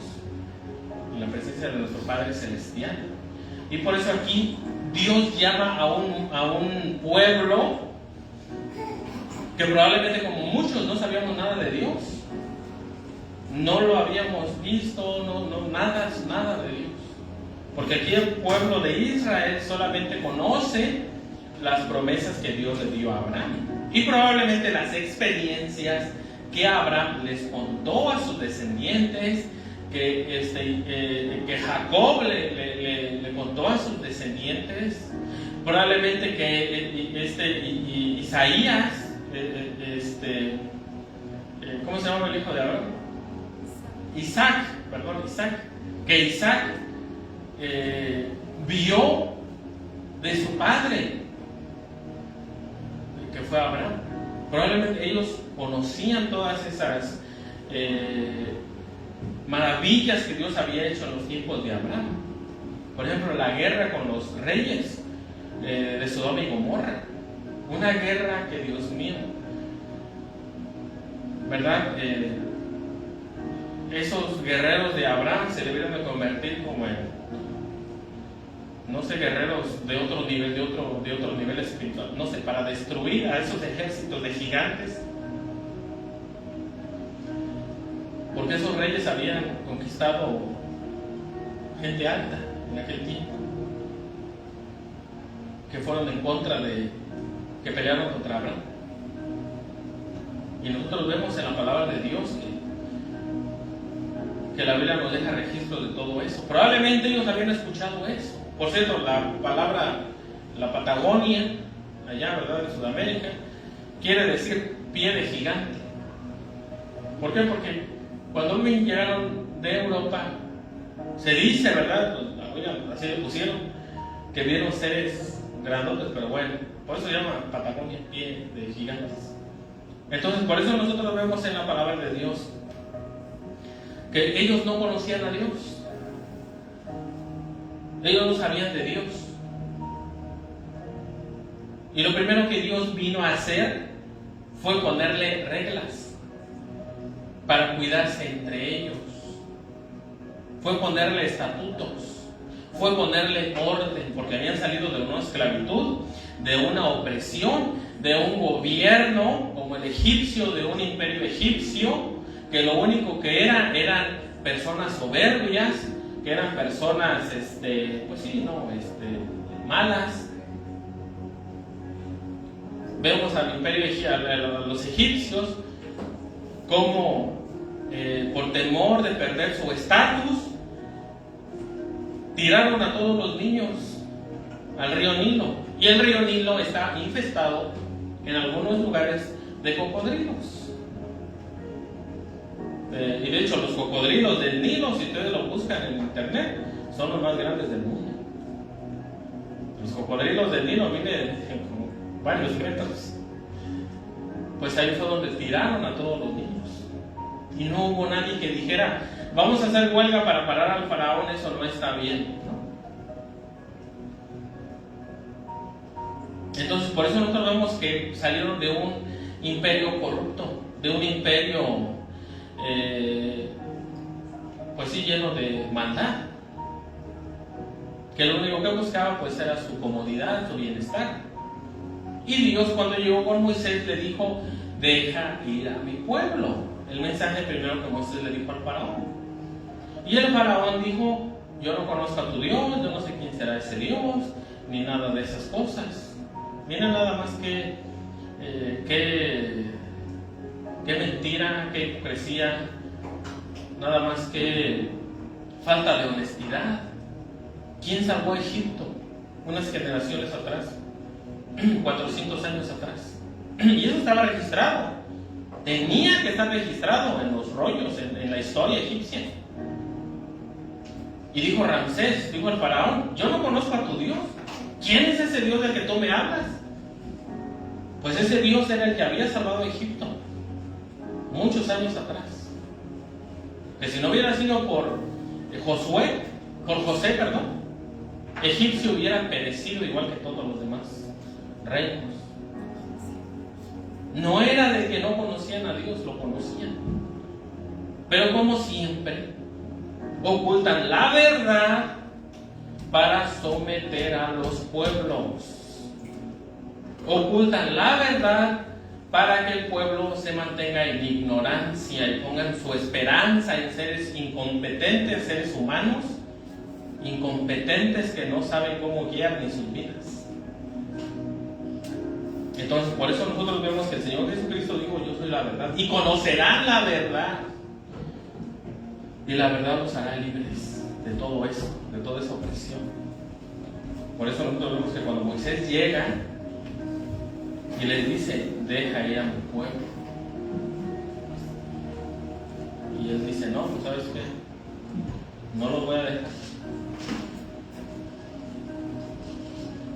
en la presencia de nuestro Padre Celestial. Y por eso aquí Dios llama a un pueblo que probablemente, como muchos, no sabíamos nada de Dios, no lo habíamos visto, nada de Dios. Porque aquí el pueblo de Israel solamente conoce las promesas que Dios le dio a Abraham, y probablemente las experiencias que Abraham les contó a sus descendientes, que Jacob le contó a sus descendientes, probablemente que Isaías, ¿cómo se llama el hijo de Abraham? Isaac, que Isaac vio de su padre, que fue Abraham. Probablemente ellos conocían todas esas maravillas que Dios había hecho en los tiempos de Abraham. Por ejemplo, la guerra con los reyes de Sodoma y Gomorra, una guerra que, Dios mío, ¿verdad? Esos guerreros de Abraham se debieron de convertir como en, no sé, guerreros de otro nivel espiritual, no sé, para destruir a esos ejércitos de gigantes, porque esos reyes habían conquistado gente alta en aquel tiempo, que fueron en contra que pelearon contra Abraham. Y nosotros vemos en la palabra de Dios que la Biblia nos deja registro de todo eso. Probablemente ellos habían escuchado eso. Por cierto, la Patagonia, allá, ¿verdad?, en Sudamérica, quiere decir pie de gigante. ¿Por qué? Porque cuando llegaron de Europa, se dice, ¿verdad?, así le pusieron, que vieron seres grandotes, pero bueno, por eso se llama Patagonia, pie de gigantes. Entonces, por eso nosotros vemos en la palabra de Dios que ellos no conocían a Dios. Ellos no sabían de Dios. Y lo primero que Dios vino a hacer fue ponerle reglas para cuidarse entre ellos. Fue ponerle estatutos. Fue ponerle orden, porque habían salido de una esclavitud, de una opresión, de un gobierno como el egipcio, de un imperio egipcio, que lo único que eran personas soberbias, que eran personas, malas. Vemos al imperio, a los egipcios, como por temor de perder su estatus, tiraron a todos los niños al río Nilo. Y el río Nilo está infestado en algunos lugares de cocodrilos. Y de hecho, los cocodrilos del Nilo, si ustedes lo buscan en internet, son los más grandes del mundo. Los cocodrilos del Nilo miden como varios metros. Pues ahí fue donde tiraron a todos los niños. Y no hubo nadie que dijera: vamos a hacer huelga para parar al faraón, eso no está bien, ¿no? Entonces, por eso nosotros vemos que salieron de un imperio corrupto, de un imperio pues sí, lleno de maldad, que lo único que buscaba pues era su comodidad, su bienestar. Y Dios, cuando llegó con Moisés, le dijo: deja ir a mi pueblo. El mensaje primero que Moisés le dijo al faraón. Y el faraón dijo: yo no conozco a tu Dios, yo no sé quién será ese Dios, ni nada de esas cosas. Mira nada más que mentira, qué hipocresía, nada más que falta de honestidad. ¿Quién salvó a Egipto unas generaciones atrás? 400 años atrás. Y eso estaba registrado. Tenía que estar registrado en los rollos, en la historia egipcia. Y dijo Ramsés, dijo el faraón: yo no conozco a tu Dios. ¿Quién es ese Dios del que tú me hablas? Pues ese Dios era el que había salvado a Egipto muchos años atrás. Que si no hubiera sido por José, egipcio hubiera perecido igual que todos los demás reinos. No era de que no conocían a Dios, lo conocían. Pero como siempre, ocultan la verdad para someter a los pueblos. Ocultan la verdad para que el pueblo se mantenga en ignorancia y pongan su esperanza en seres incompetentes, seres humanos incompetentes que no saben cómo guiar ni sus vidas. Entonces, por eso nosotros vemos que el Señor Jesucristo dijo: yo soy la verdad, y conocerán la verdad, y la verdad los hará libres de todo eso, de toda esa opresión. Por eso nosotros vemos que cuando Moisés llega y les dice: deja ir a mi pueblo, y él dice: no, pues ¿sabes qué? No los voy a dejar.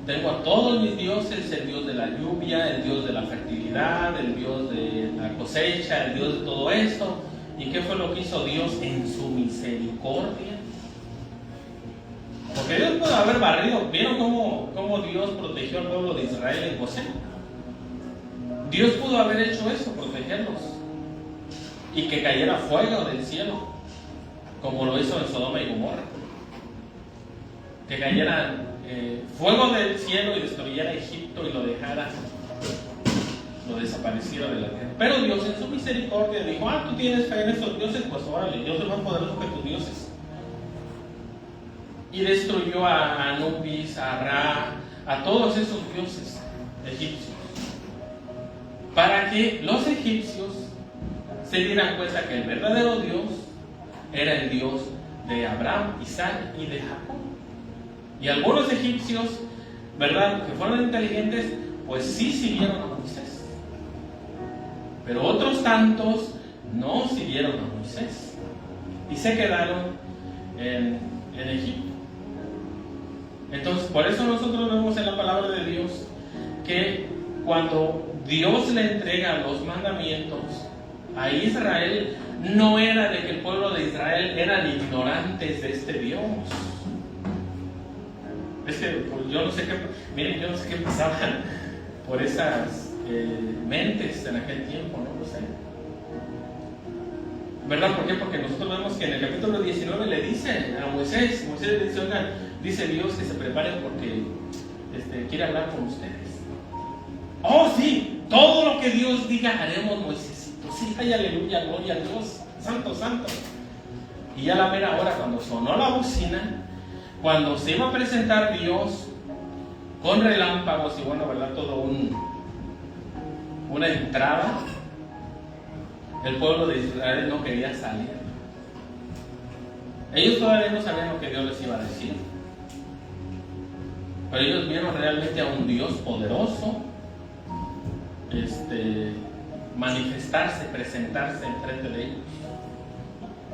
Tengo a todos mis dioses: el Dios de la lluvia, el Dios de la fertilidad, el Dios de la cosecha, el Dios de todo esto. ¿Y qué fue lo que hizo Dios en su misericordia? Porque Dios pudo haber barrido. ¿Vieron cómo Dios protegió al pueblo de Israel en José? Dios pudo haber hecho eso, protegerlos, y que cayera fuego del cielo, como lo hizo en Sodoma y Gomorra. Que cayera fuego del cielo y destruyera Egipto y lo desapareciera de la tierra. Pero Dios en su misericordia dijo: tú tienes fe en estos dioses, pues órale, yo soy más poderoso que tus dioses. Y destruyó a Anubis, a Ra, a todos esos dioses egipcios, para que los egipcios se dieran cuenta que el verdadero Dios era el Dios de Abraham, Isaac y de Jacob. Y algunos egipcios, ¿verdad?, que fueron inteligentes, pues sí siguieron a Moisés. Pero otros tantos no siguieron a Moisés y se quedaron en Egipto. Entonces, por eso nosotros vemos en la palabra de Dios que cuando Dios le entrega los mandamientos a Israel, no era de que el pueblo de Israel eran ignorantes de este Dios. Es que pues, yo no sé qué pasaba por esas mentes en aquel tiempo, no lo sé. ¿Verdad? ¿Por qué? Porque nosotros vemos que en el capítulo 19 le dice a Moisés le dice: oigan, dice Dios que se preparen porque quiere hablar con ustedes. Oh, sí, todo lo que Dios diga haremos, Moisésito. Sí, ay, aleluya, gloria a Dios, santo, santo. Y ya a la mera hora, cuando sonó la bocina, cuando se iba a presentar Dios con relámpagos y bueno, ¿verdad?, todo una entrada, el pueblo de Israel no quería salir. Ellos todavía no sabían lo que Dios les iba a decir, pero ellos vieron realmente a un Dios poderoso manifestarse, presentarse enfrente de ellos.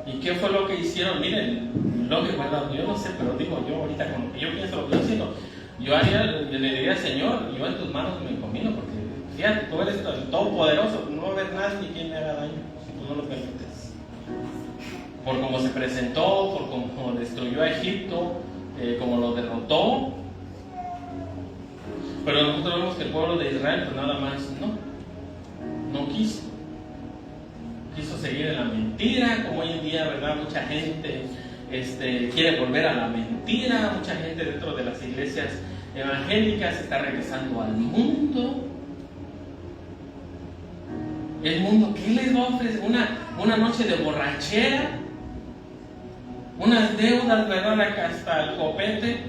¿Y qué fue lo que hicieron? Miren, lo que yo no sé, pero digo yo ahorita con lo que yo pienso, lo que yo siento, yo le diría: Señor, yo en tus manos me encomino, porque fíjate, tú eres el todopoderoso, no va a haber nadie quien me haga daño si tú no lo permites. Por cómo se presentó, por cómo destruyó a Egipto, como lo derrotó. Pero nosotros vemos que el pueblo de Israel pues nada más no quiso seguir en la mentira, como hoy en día, ¿verdad?, mucha gente quiere volver a la mentira. Mucha gente dentro de las iglesias evangélicas está regresando al mundo. El mundo, ¿qué les va a ofrecer? Una noche de borrachera, unas deudas, ¿verdad? Hasta el copete.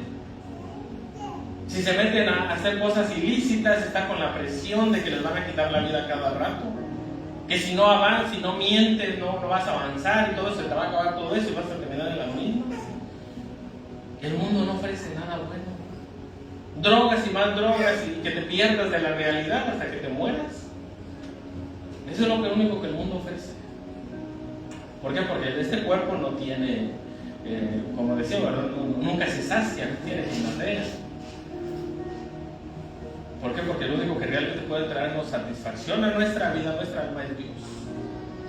Si se meten a hacer cosas ilícitas, está con la presión de que les van a quitar la vida cada rato. Que si no avanzas, si no mientes, no vas a avanzar y todo se te va a acabar todo eso y vas a terminar en las mismas. El mundo no ofrece nada bueno. Drogas y más drogas y que te pierdas de la realidad hasta que te mueras. Eso es lo único que el mundo ofrece. ¿Por qué? Porque este cuerpo no tiene, como decía, ¿verdad? Nunca se sacia, no tiene primavera. ¿Por qué? Porque lo único que realmente puede traernos satisfacción a nuestra vida, a nuestra alma, es Dios.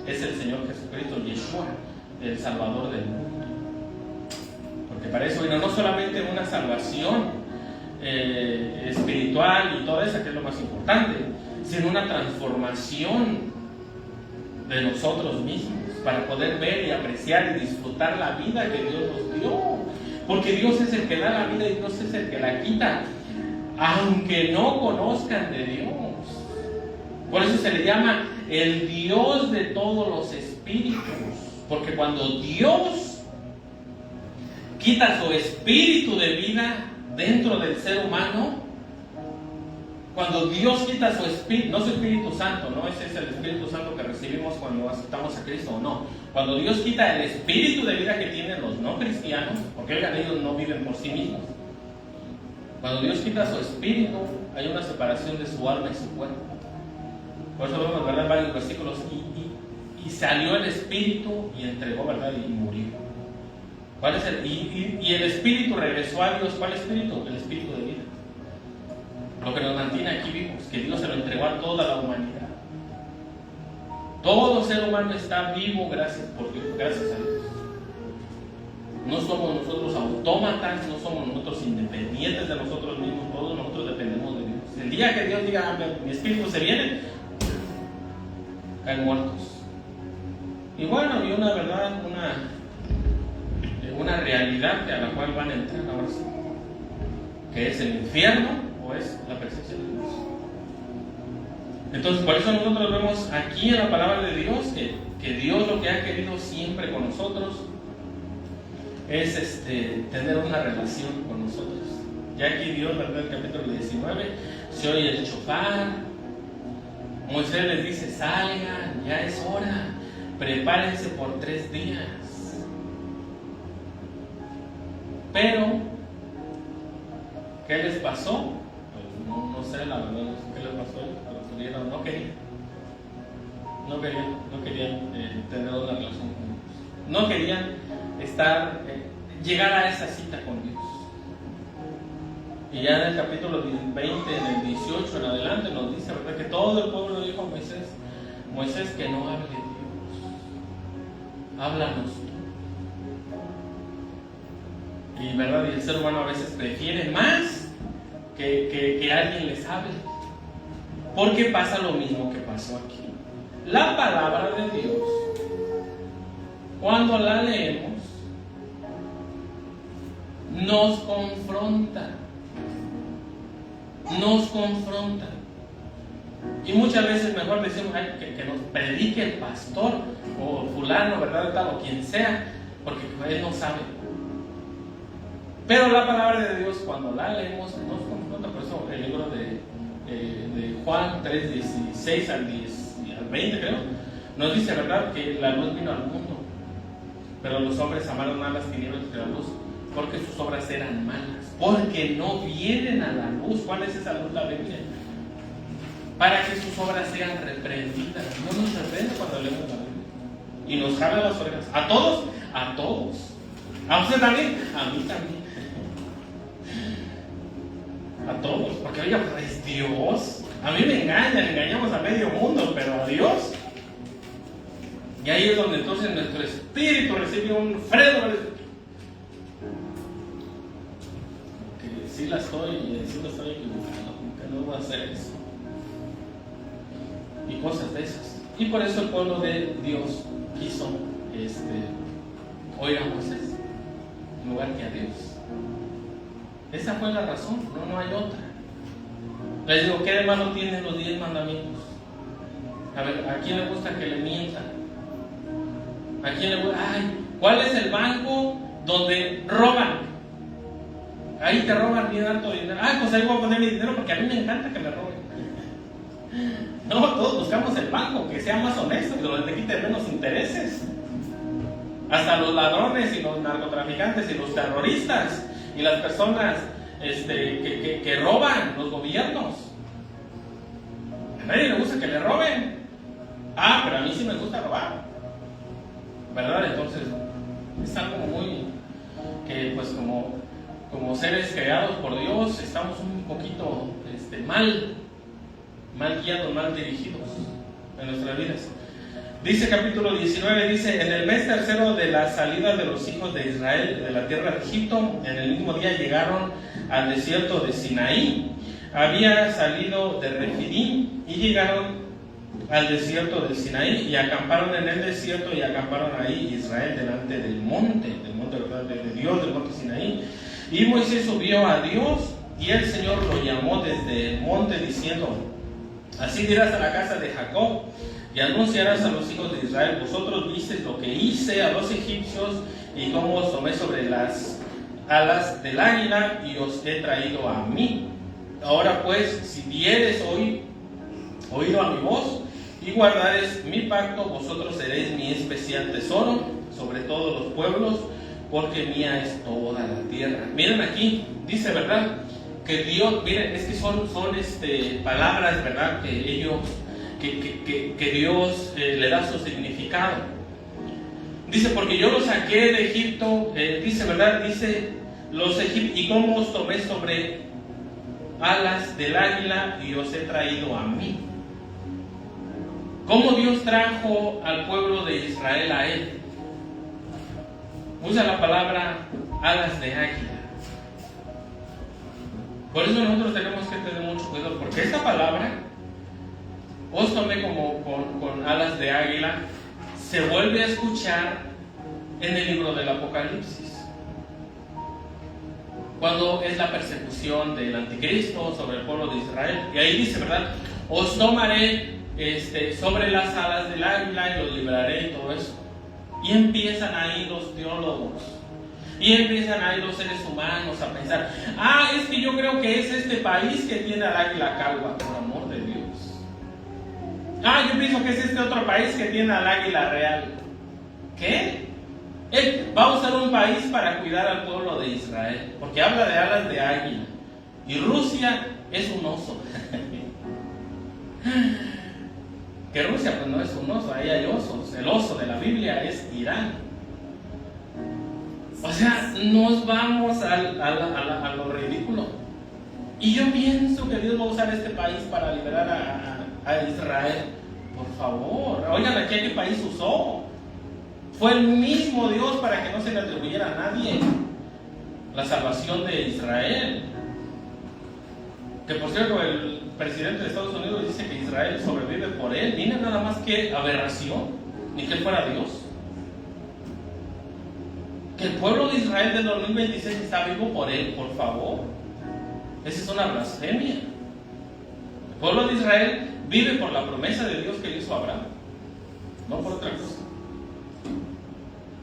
Es el Señor Jesucristo, Yeshua, el Salvador del mundo. Porque para eso vino no solamente una salvación espiritual y todo eso, que es lo más importante, sino una transformación de nosotros mismos para poder ver y apreciar y disfrutar la vida que Dios nos dio. Porque Dios es el que da la vida y Dios es el que la quita, aunque no conozcan de Dios. Por eso se le llama el Dios de todos los espíritus, porque cuando Dios quita su espíritu de vida dentro del ser humano, cuando Dios quita su espíritu, no su Espíritu Santo, no ese es el Espíritu Santo que recibimos cuando aceptamos a Cristo, no. Cuando Dios quita el espíritu de vida que tienen los no cristianos, porque ellos no viven por sí mismos. Cuando Dios quita su espíritu, hay una separación de su alma y su cuerpo. Por eso vemos, ¿verdad?, varios versículos, y salió el espíritu y entregó, ¿verdad?, y murió. ¿Cuál es y el espíritu regresó a Dios? ¿Cuál espíritu? El espíritu de vida. Lo que nos mantiene aquí vivos, que Dios se lo entregó a toda la humanidad. Todo ser humano está vivo gracias por Dios, gracias a Dios. No somos nosotros autómatas, no somos nosotros independientes de nosotros mismos, todos nosotros dependemos de Dios. El día que Dios diga, mi espíritu se viene, caen muertos. Y bueno, y una verdad, una realidad a la cual van a entrar ahora sí, que es el infierno o es la presencia de Dios. Entonces, por eso nosotros vemos aquí en la palabra de Dios que Dios lo que ha querido siempre con nosotros es tener una relación con nosotros. Ya aquí Dios, ¿verdad?, en el capítulo 19, se oye el shofar. Moisés les dice, salgan, ya es hora, prepárense por 3 días. Pero, ¿qué les pasó? Pues no sé, la verdad, no sé qué les pasó, pero no querían tener una relación con Dios. No querían llegar a esa cita con Dios. Y ya en el capítulo 20, en el 18 en adelante, nos dice, ¿verdad?, que todo el pueblo dijo a Moisés, que no hable Dios, háblanos tú. Y, ¿verdad?, y el ser humano a veces prefiere más que alguien les hable. Porque pasa lo mismo que pasó aquí. La palabra de Dios, cuando la leemos, nos confronta. Y muchas veces mejor decimos que nos predique el pastor o fulano, ¿verdad?, tal, o quien sea, porque él no sabe. Pero la palabra de Dios, cuando la leemos, nos confronta. Por eso el libro de Juan 3:16 al 20, creo, nos dice, ¿verdad?, que la luz vino al mundo, pero los hombres amaron más las tinieblas que la luz, porque sus obras eran malas, porque no vienen a la luz. ¿Cuál es esa luz? La Biblia. Para que sus obras sean reprendidas. No nos reprende cuando leemos la Biblia. Y nos jala las orejas. ¿A todos? A todos. ¿A usted también? A mí también. A todos. Porque, oiga, pues es Dios. A mí me engañamos a medio mundo, pero a Dios. Y ahí es donde entonces nuestro espíritu recibe un freno. Sí lo estoy equivocado, que no voy a hacer eso. Y cosas de esas. Y por eso el pueblo de Dios quiso oír a Moisés en lugar que a Dios. Esa fue la razón, no hay otra. Les digo, ¿qué de malo tienen los 10 mandamientos? A ver, ¿a quién le gusta que le mientan? ¿A quién le gusta? Ay, ¿cuál es el banco donde roban? Ahí te roban bien alto dinero. Ah, pues ahí voy a poner mi dinero porque a mí me encanta que me roben. No, todos buscamos el banco que sea más honesto y donde te quite menos intereses. Hasta los ladrones y los narcotraficantes y los terroristas y las personas que roban los gobiernos. A nadie le gusta que le roben. Ah, pero a mí sí me gusta robar, ¿verdad? Entonces es algo muy que pues como seres creados por Dios estamos un poquito mal guiados, mal dirigidos en nuestras vidas. Dice capítulo 19, dice: en el mes tercero de la salida de los hijos de Israel de la tierra de Egipto, en el mismo día llegaron al desierto de Sinaí. Había salido de Refidim y llegaron al desierto de Sinaí y acamparon en el desierto y acamparon ahí Israel delante del monte de Dios, del monte Sinaí. Y Moisés subió a Dios y el Señor lo llamó desde el monte diciendo: así dirás a la casa de Jacob y anunciarás a los hijos de Israel: vosotros visteis lo que hice a los egipcios y cómo os tomé sobre las alas del águila y os he traído a mí. Ahora pues, si diereis oído a mi voz y guardareis mi pacto, vosotros seréis mi especial tesoro sobre todos los pueblos, porque mía es toda la tierra. Miren aquí, dice, ¿verdad? Que Dios, miren, es que son palabras, ¿verdad? Que ellos, que Dios le da su significado. Dice: porque yo los saqué de Egipto, dice, ¿verdad? Dice, los egipcios, y cómo os tomé sobre alas del águila y os he traído a mí. ¿Cómo Dios trajo al pueblo de Israel a él? Usa la palabra alas de águila. Por eso nosotros tenemos que tener mucho cuidado, porque esta palabra, os tomé con alas de águila, se vuelve a escuchar en el libro del Apocalipsis, cuando es la persecución del anticristo sobre el pueblo de Israel. Y ahí dice, ¿verdad? Os tomaré sobre las alas del águila y los libraré y todo eso. Y empiezan ahí los teólogos, y empiezan ahí los seres humanos a pensar: ah, es que yo creo que es este país que tiene al águila calva, por amor de Dios. Ah, yo pienso que es este otro país que tiene al águila real. ¿Qué? Él va a usar un país para cuidar al pueblo de Israel, porque habla de alas de águila. Y Rusia es un oso. Que Rusia pues no es un oso, ahí hay osos. El oso de la Biblia es Irán. O sea, nos vamos a lo ridículo. Y yo pienso que Dios va a usar este país para liberar a Israel. Por favor, oigan, aquí a qué país usó. Fue el mismo Dios para que no se le atribuyera a nadie la salvación de Israel. Que por cierto, el presidente de Estados Unidos dice que Israel sobrevive por él. Miren nada más que aberración, ni que él fuera Dios. Que el pueblo de Israel del 2026 está vivo por él, por favor. Esa es una blasfemia. El pueblo de Israel vive por la promesa de Dios que le hizo a Abraham, no por otra cosa.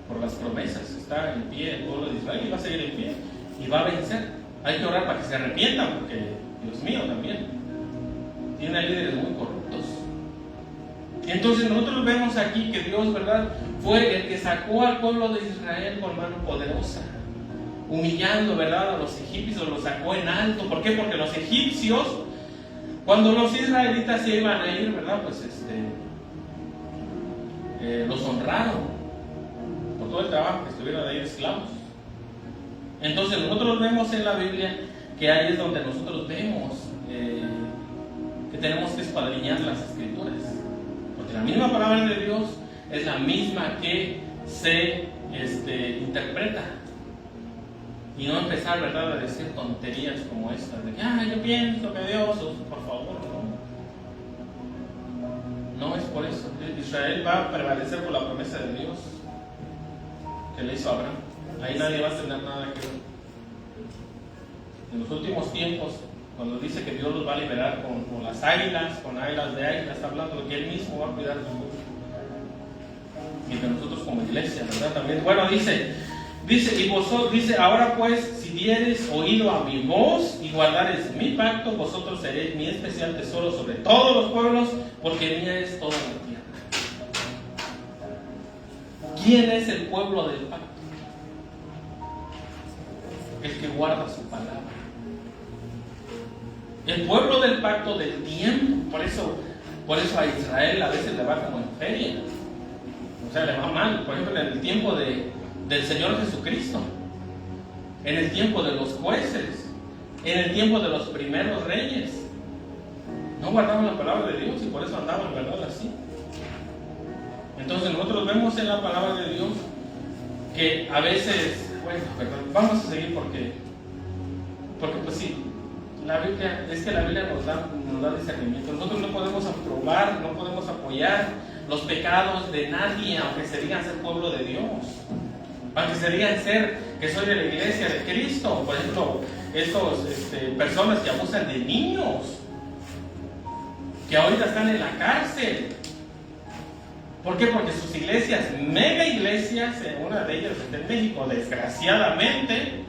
Por las promesas está en pie el pueblo de Israel y va a seguir en pie y va a vencer. Hay que orar para que se arrepientan, porque Dios mío también tiene líderes muy corruptos. Y entonces nosotros vemos aquí que Dios, ¿verdad?, fue el que sacó al pueblo de Israel con mano poderosa, humillando, ¿verdad?, a los egipcios, los sacó en alto. ¿Por qué? Porque los egipcios, cuando los israelitas se iban a ir, ¿verdad?, pues los honraron por todo el trabajo que estuvieron ahí esclavos. Entonces nosotros vemos en la Biblia que ahí es donde nosotros vemos que tenemos que escuadriñar las escrituras, porque la misma palabra de Dios es la misma que se interpreta, y no empezar, ¿verdad?, a decir tonterías como estas de que yo pienso que Dios, por favor, no es por eso. Israel va a prevalecer por la promesa de Dios que le hizo a Abraham. Ahí nadie va a tener nada que ver. En los últimos tiempos Cuando dice que Dios los va a liberar con las águilas, con águilas de águila, está hablando de que Él mismo va a cuidar de nosotros. Y de nosotros como iglesia, ¿verdad? También. Bueno, dice, y vosotros, dice, ahora pues, si diereis oído a mi voz y guardareis mi pacto, vosotros seréis mi especial tesoro sobre todos los pueblos, porque mía es toda la tierra. ¿Quién es el pueblo del pacto? El que guarda su palabra. El pueblo del pacto del tiempo. Por eso a Israel a veces le va como en feria. O sea, le va mal. Por ejemplo, en el tiempo del Señor Jesucristo, en el tiempo de los jueces, en el tiempo de los primeros reyes, no guardaban la palabra de Dios y por eso andaban, ¿verdad? Así. Entonces nosotros vemos en la palabra de Dios que a veces, bueno, ¿verdad? Vamos a seguir porque pues sí, la Biblia nos da discernimiento. Nosotros no podemos aprobar, no podemos apoyar los pecados de nadie, aunque se digan ser pueblo de Dios, aunque se digan ser que soy de la iglesia de Cristo. Por ejemplo, estos personas que abusan de niños, que ahorita están en la cárcel. ¿Por qué? Porque sus iglesias, mega iglesias, una de ellas está en México, desgraciadamente,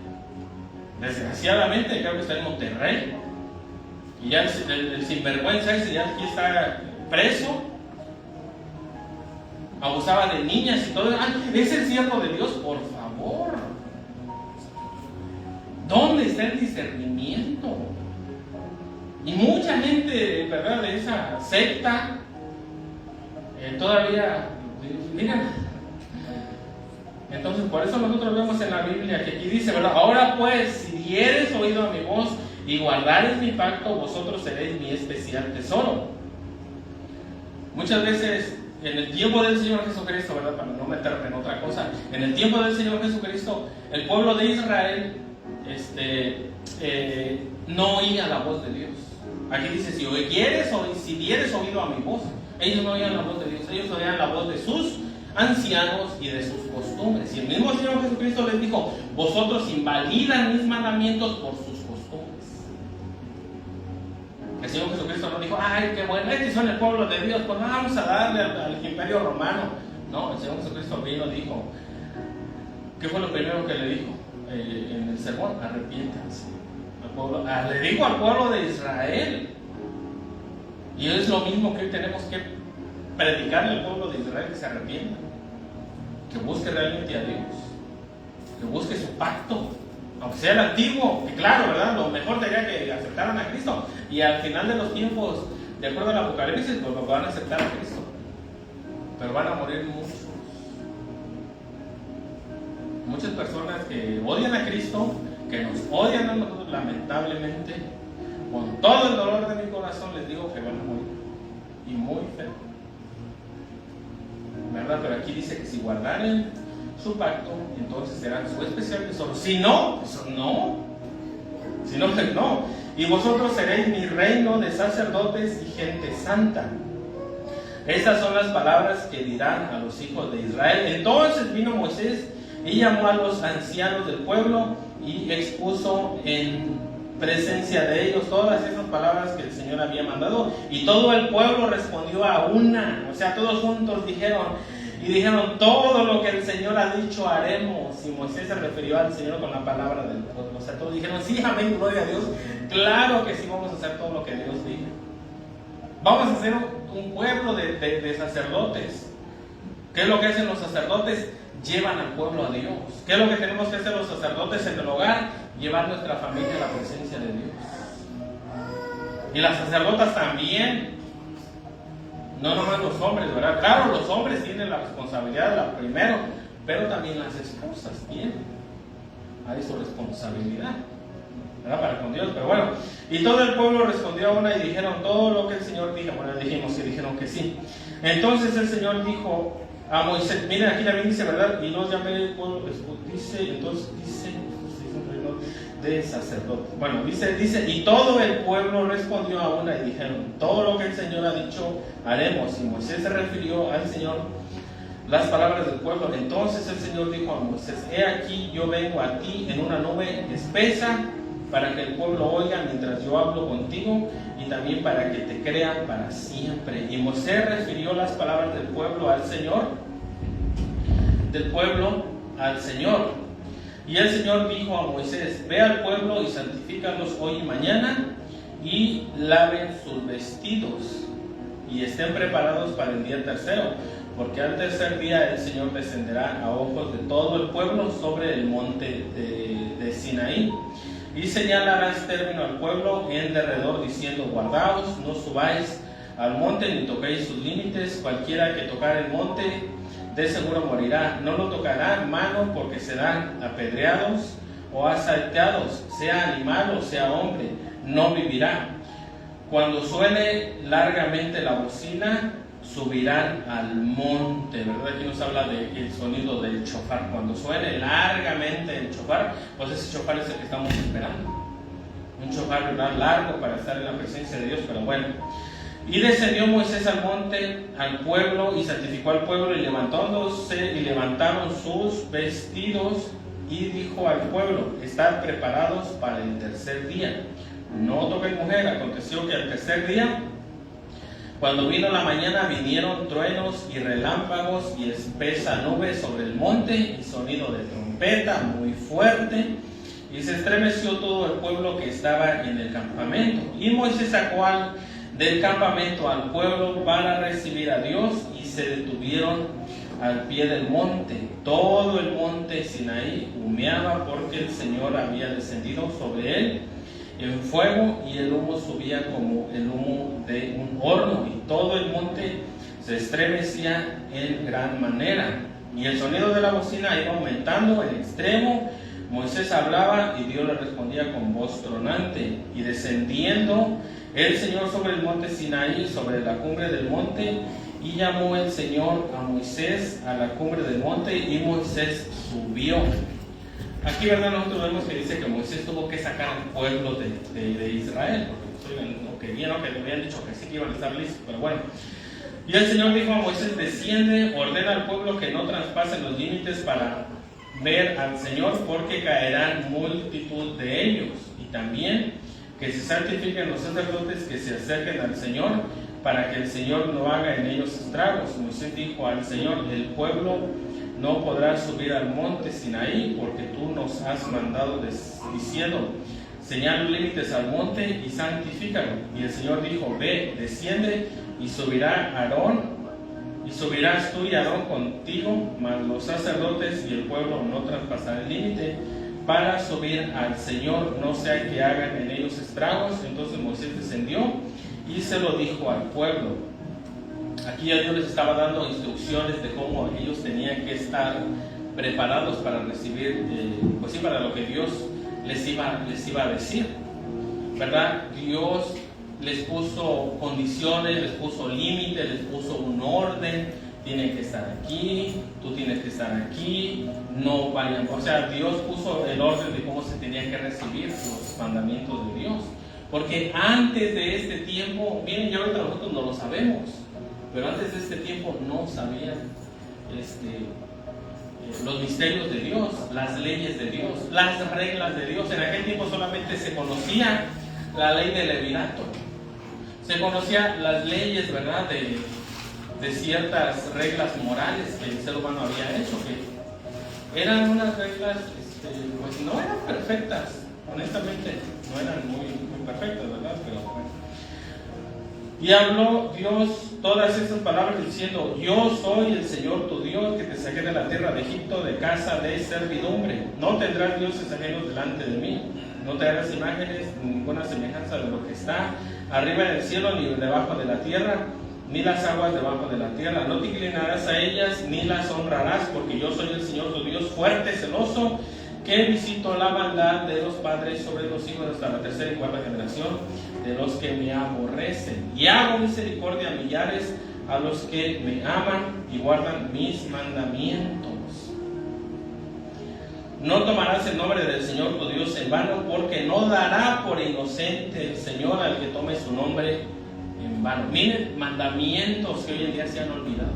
creo que está en Monterrey, y ya el sinvergüenza ese ya aquí está preso, abusaba de niñas y todo. ¿Es el siervo de Dios? Por favor, ¿dónde está el discernimiento? Y mucha gente, ¿verdad?, de esa secta todavía, miren. Entonces, por eso nosotros vemos en la Biblia que aquí dice, ¿verdad? Ahora pues, si diereis oído a mi voz y guardareis mi pacto, vosotros seréis mi especial tesoro. Muchas veces, en el tiempo del Señor Jesucristo, ¿verdad?, para no meterme en otra cosa, en el tiempo del Señor Jesucristo, el pueblo de Israel no oía la voz de Dios. Aquí dice, si dieres oído a mi voz. Ellos no oían la voz de Dios, ellos oían la voz de sus ancianos y de sus costumbres. Y el mismo Señor Jesucristo les dijo, vosotros invalidan mis mandamientos por sus costumbres. El Señor Jesucristo no dijo, ay, qué bueno, estos son el pueblo de Dios, pues vamos a darle al imperio romano. No, el Señor Jesucristo vino y dijo, ¿qué fue lo primero que le dijo en el sermón? Arrepiéntanse. Le dijo al pueblo de Israel. Y es lo mismo que hoy tenemos que predicarle al pueblo de Israel, que se arrepienta, que busque realmente a Dios, que busque su pacto, aunque sea el antiguo, que claro, ¿verdad?, lo mejor sería que aceptaran a Cristo, y al final de los tiempos, de acuerdo al Apocalipsis, pues van a aceptar a Cristo, pero van a morir muchas personas que odian a Cristo, que nos odian a nosotros, lamentablemente. Con todo el dolor de mi corazón les digo que van a morir, y muy feo, ¿verdad? Pero aquí dice que si guardaren su pacto, entonces serán su especial tesoro. Si no, pues no. Si no, pues no. Y vosotros seréis mi reino de sacerdotes y gente santa. Estas son las palabras que dirán a los hijos de Israel. Entonces vino Moisés y llamó a los ancianos del pueblo y expuso en presencia de ellos todas esas palabras que el Señor había mandado, y todo el pueblo respondió a una, o sea, todos juntos dijeron todo lo que el Señor ha dicho haremos. Y Moisés se refirió al Señor con la palabra del pueblo, o sea, todos dijeron, sí, amén, gloria a Dios, claro que sí, vamos a hacer todo lo que Dios diga. Vamos a ser un pueblo de sacerdotes. ¿Qué es lo que hacen los sacerdotes? Llevan al pueblo a Dios. ¿Qué es lo que tenemos que hacer los sacerdotes en el hogar? Llevar nuestra familia a la presencia de Dios. Y las sacerdotas también. No nomás los hombres, ¿verdad? Claro, los hombres tienen la responsabilidad, la primero, pero también las esposas tienen ahí su responsabilidad, ¿verdad?, para con Dios. Pero bueno, y todo el pueblo respondió a una y dijeron todo lo que el Señor dijo. Bueno, dijimos y dijeron que sí. Entonces el Señor dijo a Moisés, miren aquí también dice, ¿verdad? Y no llamé el pueblo, dice, entonces dice de sacerdote. Bueno, dice, y todo el pueblo respondió a una y dijeron, todo lo que el Señor ha dicho haremos. Y Moisés se refirió al Señor las palabras del pueblo. Entonces el Señor dijo a Moisés, he aquí yo vengo a ti en una nube espesa para que el pueblo oiga mientras yo hablo contigo y también para que te crea para siempre. Y Moisés refirió las palabras del pueblo al Señor, Y el Señor dijo a Moisés: ve al pueblo y santifícalos hoy y mañana, y laven sus vestidos y estén preparados para el día tercero, porque al tercer día el Señor descenderá a ojos de todo el pueblo sobre el monte de Sinaí. Y señalarás término al pueblo en derredor, diciendo: guardaos, no subáis al monte ni toquéis sus límites. Cualquiera que tocar el monte de seguro morirá. No lo tocará mano, porque serán apedreados o asaltados, sea animal o sea hombre, no vivirá. Cuando suene largamente la bocina, subirán al monte, ¿verdad? Aquí nos habla del sonido del chofar. Cuando suene largamente el chofar, pues ese chofar es el que estamos esperando. Un chofar, ¿verdad?, largo para estar en la presencia de Dios, pero bueno. Y descendió Moisés al monte, al pueblo, y santificó al pueblo, y levantaron sus vestidos, y dijo al pueblo: estad preparados para el tercer día. No toquen mujer. Aconteció que al tercer día, cuando vino la mañana, vinieron truenos y relámpagos y espesa nube sobre el monte y sonido de trompeta muy fuerte, y se estremeció todo el pueblo que estaba en el campamento. Y Moisés sacó del campamento al pueblo para recibir a Dios, y se detuvieron al pie del monte. Todo el monte Sinaí humeaba, porque el Señor había descendido sobre él en fuego, y el humo subía como el humo de un horno, y todo el monte se estremecía en gran manera. Y el sonido de la bocina iba aumentando en extremo. Moisés hablaba y Dios le respondía con voz tronante. Y descendiendo el Señor sobre el monte Sinaí, sobre la cumbre del monte, y llamó el Señor a Moisés a la cumbre del monte, y Moisés subió. Aquí, ¿verdad?, nosotros vemos que dice que Moisés tuvo que sacar al pueblo de Israel, porque no querían, que le habían dicho que sí que iban a estar listos, pero bueno. Y el Señor dijo a Moisés: desciende, ordena al pueblo que no traspasen los límites para ver al Señor, porque caerán multitud de ellos. Y también que se santifiquen los sacerdotes que se acerquen al Señor, para que el Señor no haga en ellos estragos. Moisés dijo al Señor: el pueblo no podrá subir al monte Sinaí, porque tú nos has mandado diciendo: señala los límites al monte y santifícalo. Y el Señor dijo: ve, desciende, y subirás tú y Aarón contigo, mas los sacerdotes y el pueblo no traspasarán el límite para subir al Señor, no sea que hagan en ellos estragos. Entonces Moisés descendió y se lo dijo al pueblo. Aquí ya Dios les estaba dando instrucciones de cómo ellos tenían que estar preparados para recibir, pues sí, para lo que Dios les iba a decir, ¿verdad? Dios les puso condiciones, les puso límites, les puso un orden. Tienen que estar aquí, tú tienes que estar aquí, no vayan. O sea, Dios puso el orden de cómo se tenían que recibir los mandamientos de Dios. Porque antes de este tiempo, miren, ya ahorita nosotros no lo sabemos, pero antes de este tiempo no sabían los misterios de Dios, las leyes de Dios, las reglas de Dios. En aquel tiempo solamente se conocía la ley del levirato, se conocían las leyes, ¿verdad?, de ciertas reglas morales que el ser humano había hecho, que eran unas reglas, pues no eran perfectas, honestamente, no eran muy perfectas, ¿verdad? Pero bueno. Y habló Dios todas estas palabras diciendo: yo soy el Señor tu Dios, que te saqué de la tierra de Egipto, de casa de servidumbre. No tendrás dioses ajenos delante de mí. No te harás imágenes, ninguna semejanza de lo que está arriba en el cielo, ni debajo de la tierra, ni las aguas debajo de la tierra. No te inclinarás a ellas, ni las honrarás, porque yo soy el Señor tu Dios, fuerte, celoso, que visito la maldad de los padres sobre los hijos hasta la tercera y cuarta generación de los que me aborrecen, y hago misericordia a millares, a los que me aman y guardan mis mandamientos. No tomarás el nombre del Señor tu Dios en vano, porque no dará por inocente el Señor al que tome su nombre en vano. Miren, mandamientos que hoy en día se han olvidado.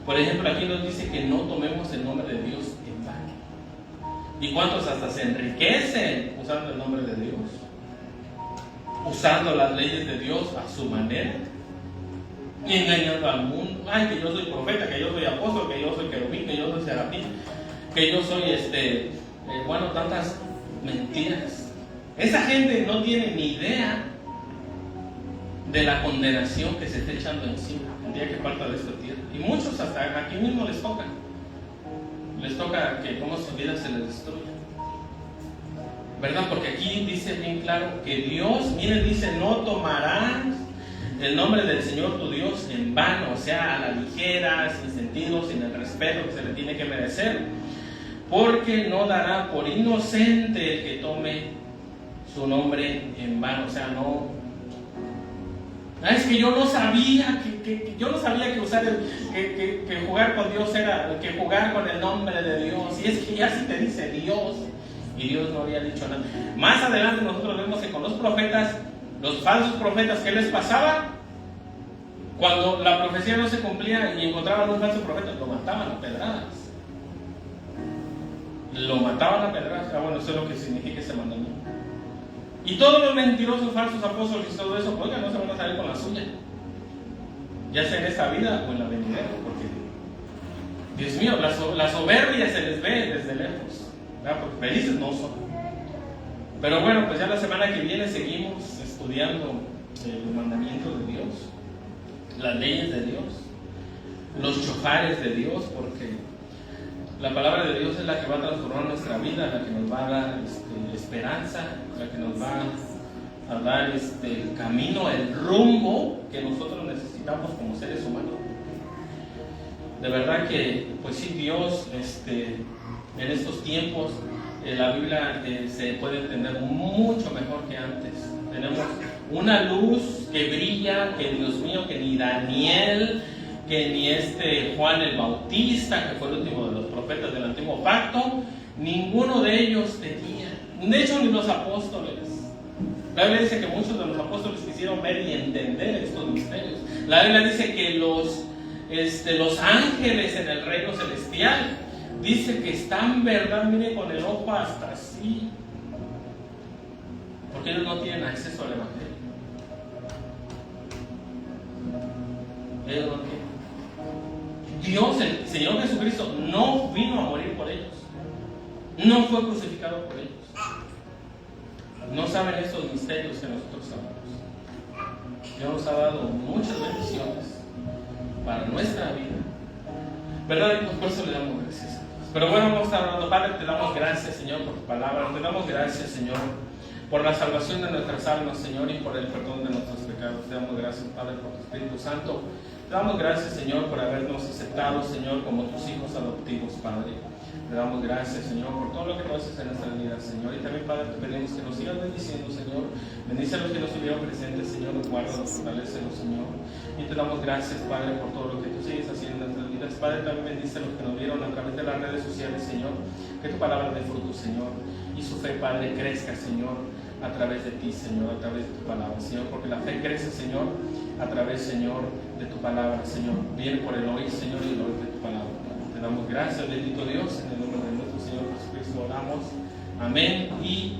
Por ejemplo, aquí nos dice que no tomemos el nombre de Dios en vano. ¿Y cuántos hasta se enriquecen usando el nombre de Dios? Usando las leyes de Dios a su manera, engañando al mundo. Ay, que yo soy profeta, que yo soy apóstol, que yo soy querubín, que yo soy serafín, que yo soy bueno, tantas mentiras. Esa gente no tiene ni idea de la condenación que se está echando encima el día que falta de esta tierra. Y muchos hasta aquí mismo les toca que como su vida se les destruya, ¿verdad? Porque aquí dice bien claro que Dios, miren, dice, no tomarás el nombre del Señor tu Dios en vano, o sea, a la ligera, sin sentido, sin el respeto que se le tiene que merecer, porque no dará por inocente el que tome su nombre en vano. O sea, no, es que yo no sabía que jugar con Dios era que jugar con el nombre de Dios. Y es que ya si te dice Dios, y Dios no había dicho nada. Más adelante nosotros vemos que con los profetas, los falsos profetas, ¿qué les pasaba? Cuando la profecía no se cumplía y encontraban un falso profeta, lo mataban a pedradas. Lo mataban a pedradas. Bueno, eso es lo que significa ese mandamiento. Y todos los mentirosos, falsos apóstoles y todo eso, oigan, no se van a salir con la suya, ya sea en esta vida o en la venidera, porque Dios mío, la soberbia se les ve desde lejos, ¿verdad? Porque felices no son. Pero bueno, pues ya la semana que viene seguimos estudiando los mandamientos de Dios, las leyes de Dios, los chofares de Dios, porque la palabra de Dios es la que va a transformar nuestra vida, la que nos va a dar esperanza, la que nos va a dar el camino, el rumbo que nosotros necesitamos como seres humanos. De verdad que, pues sí, Dios en estos tiempos, la Biblia se puede entender mucho mejor que antes. Tenemos una luz que brilla, que Dios mío, que ni Daniel, que ni Juan el Bautista, que fue el último de los profetas del antiguo pacto, ninguno de ellos tenía. De hecho, ni los apóstoles. La Biblia dice que muchos de los apóstoles quisieron ver y entender estos misterios. La Biblia dice que los ángeles en el reino celestial, dice que están, verdad, mire, con el ojo hasta así, porque ellos no tienen acceso al Evangelio. Ellos no tienen. Dios, el Señor Jesucristo, no vino a morir por ellos, no fue crucificado por ellos. No saben estos misterios que nosotros sabemos. Dios nos ha dado muchas bendiciones para nuestra vida, ¿verdad? Y por eso le damos gracias a Dios. Pero bueno, vamos a estar hablando. Padre, te damos gracias, Señor, por tu palabra. Te damos gracias, Señor, por la salvación de nuestras almas, Señor, y por el perdón de nuestros pecados. Te damos gracias, Padre, por tu Espíritu Santo. Te damos gracias, Señor, por habernos aceptado, Señor, como tus hijos adoptivos, Padre. Te damos gracias, Señor, por todo lo que nos haces en nuestras vidas, Señor. Y también, Padre, te pedimos que nos sigas bendiciendo, Señor. Bendice a los que nos estuvieron presentes, Señor. Los guárdalos, fortalécelos, Señor. Y te damos gracias, Padre, por todo lo que tú sigues haciendo en nuestras vidas. Padre, también bendice a los que nos vieron a través de las redes sociales, Señor. Que tu palabra dé fruto, Señor. Y su fe, Padre, crezca, Señor, a través de ti, Señor, a través de tu palabra, Señor. Porque la fe crece, Señor, a través, Señor, de tu palabra, Señor. Viene por el oír, Señor, y el oír de tu palabra. Te damos gracias, bendito Dios, en el nombre de nuestro Señor Jesucristo oramos. Amén y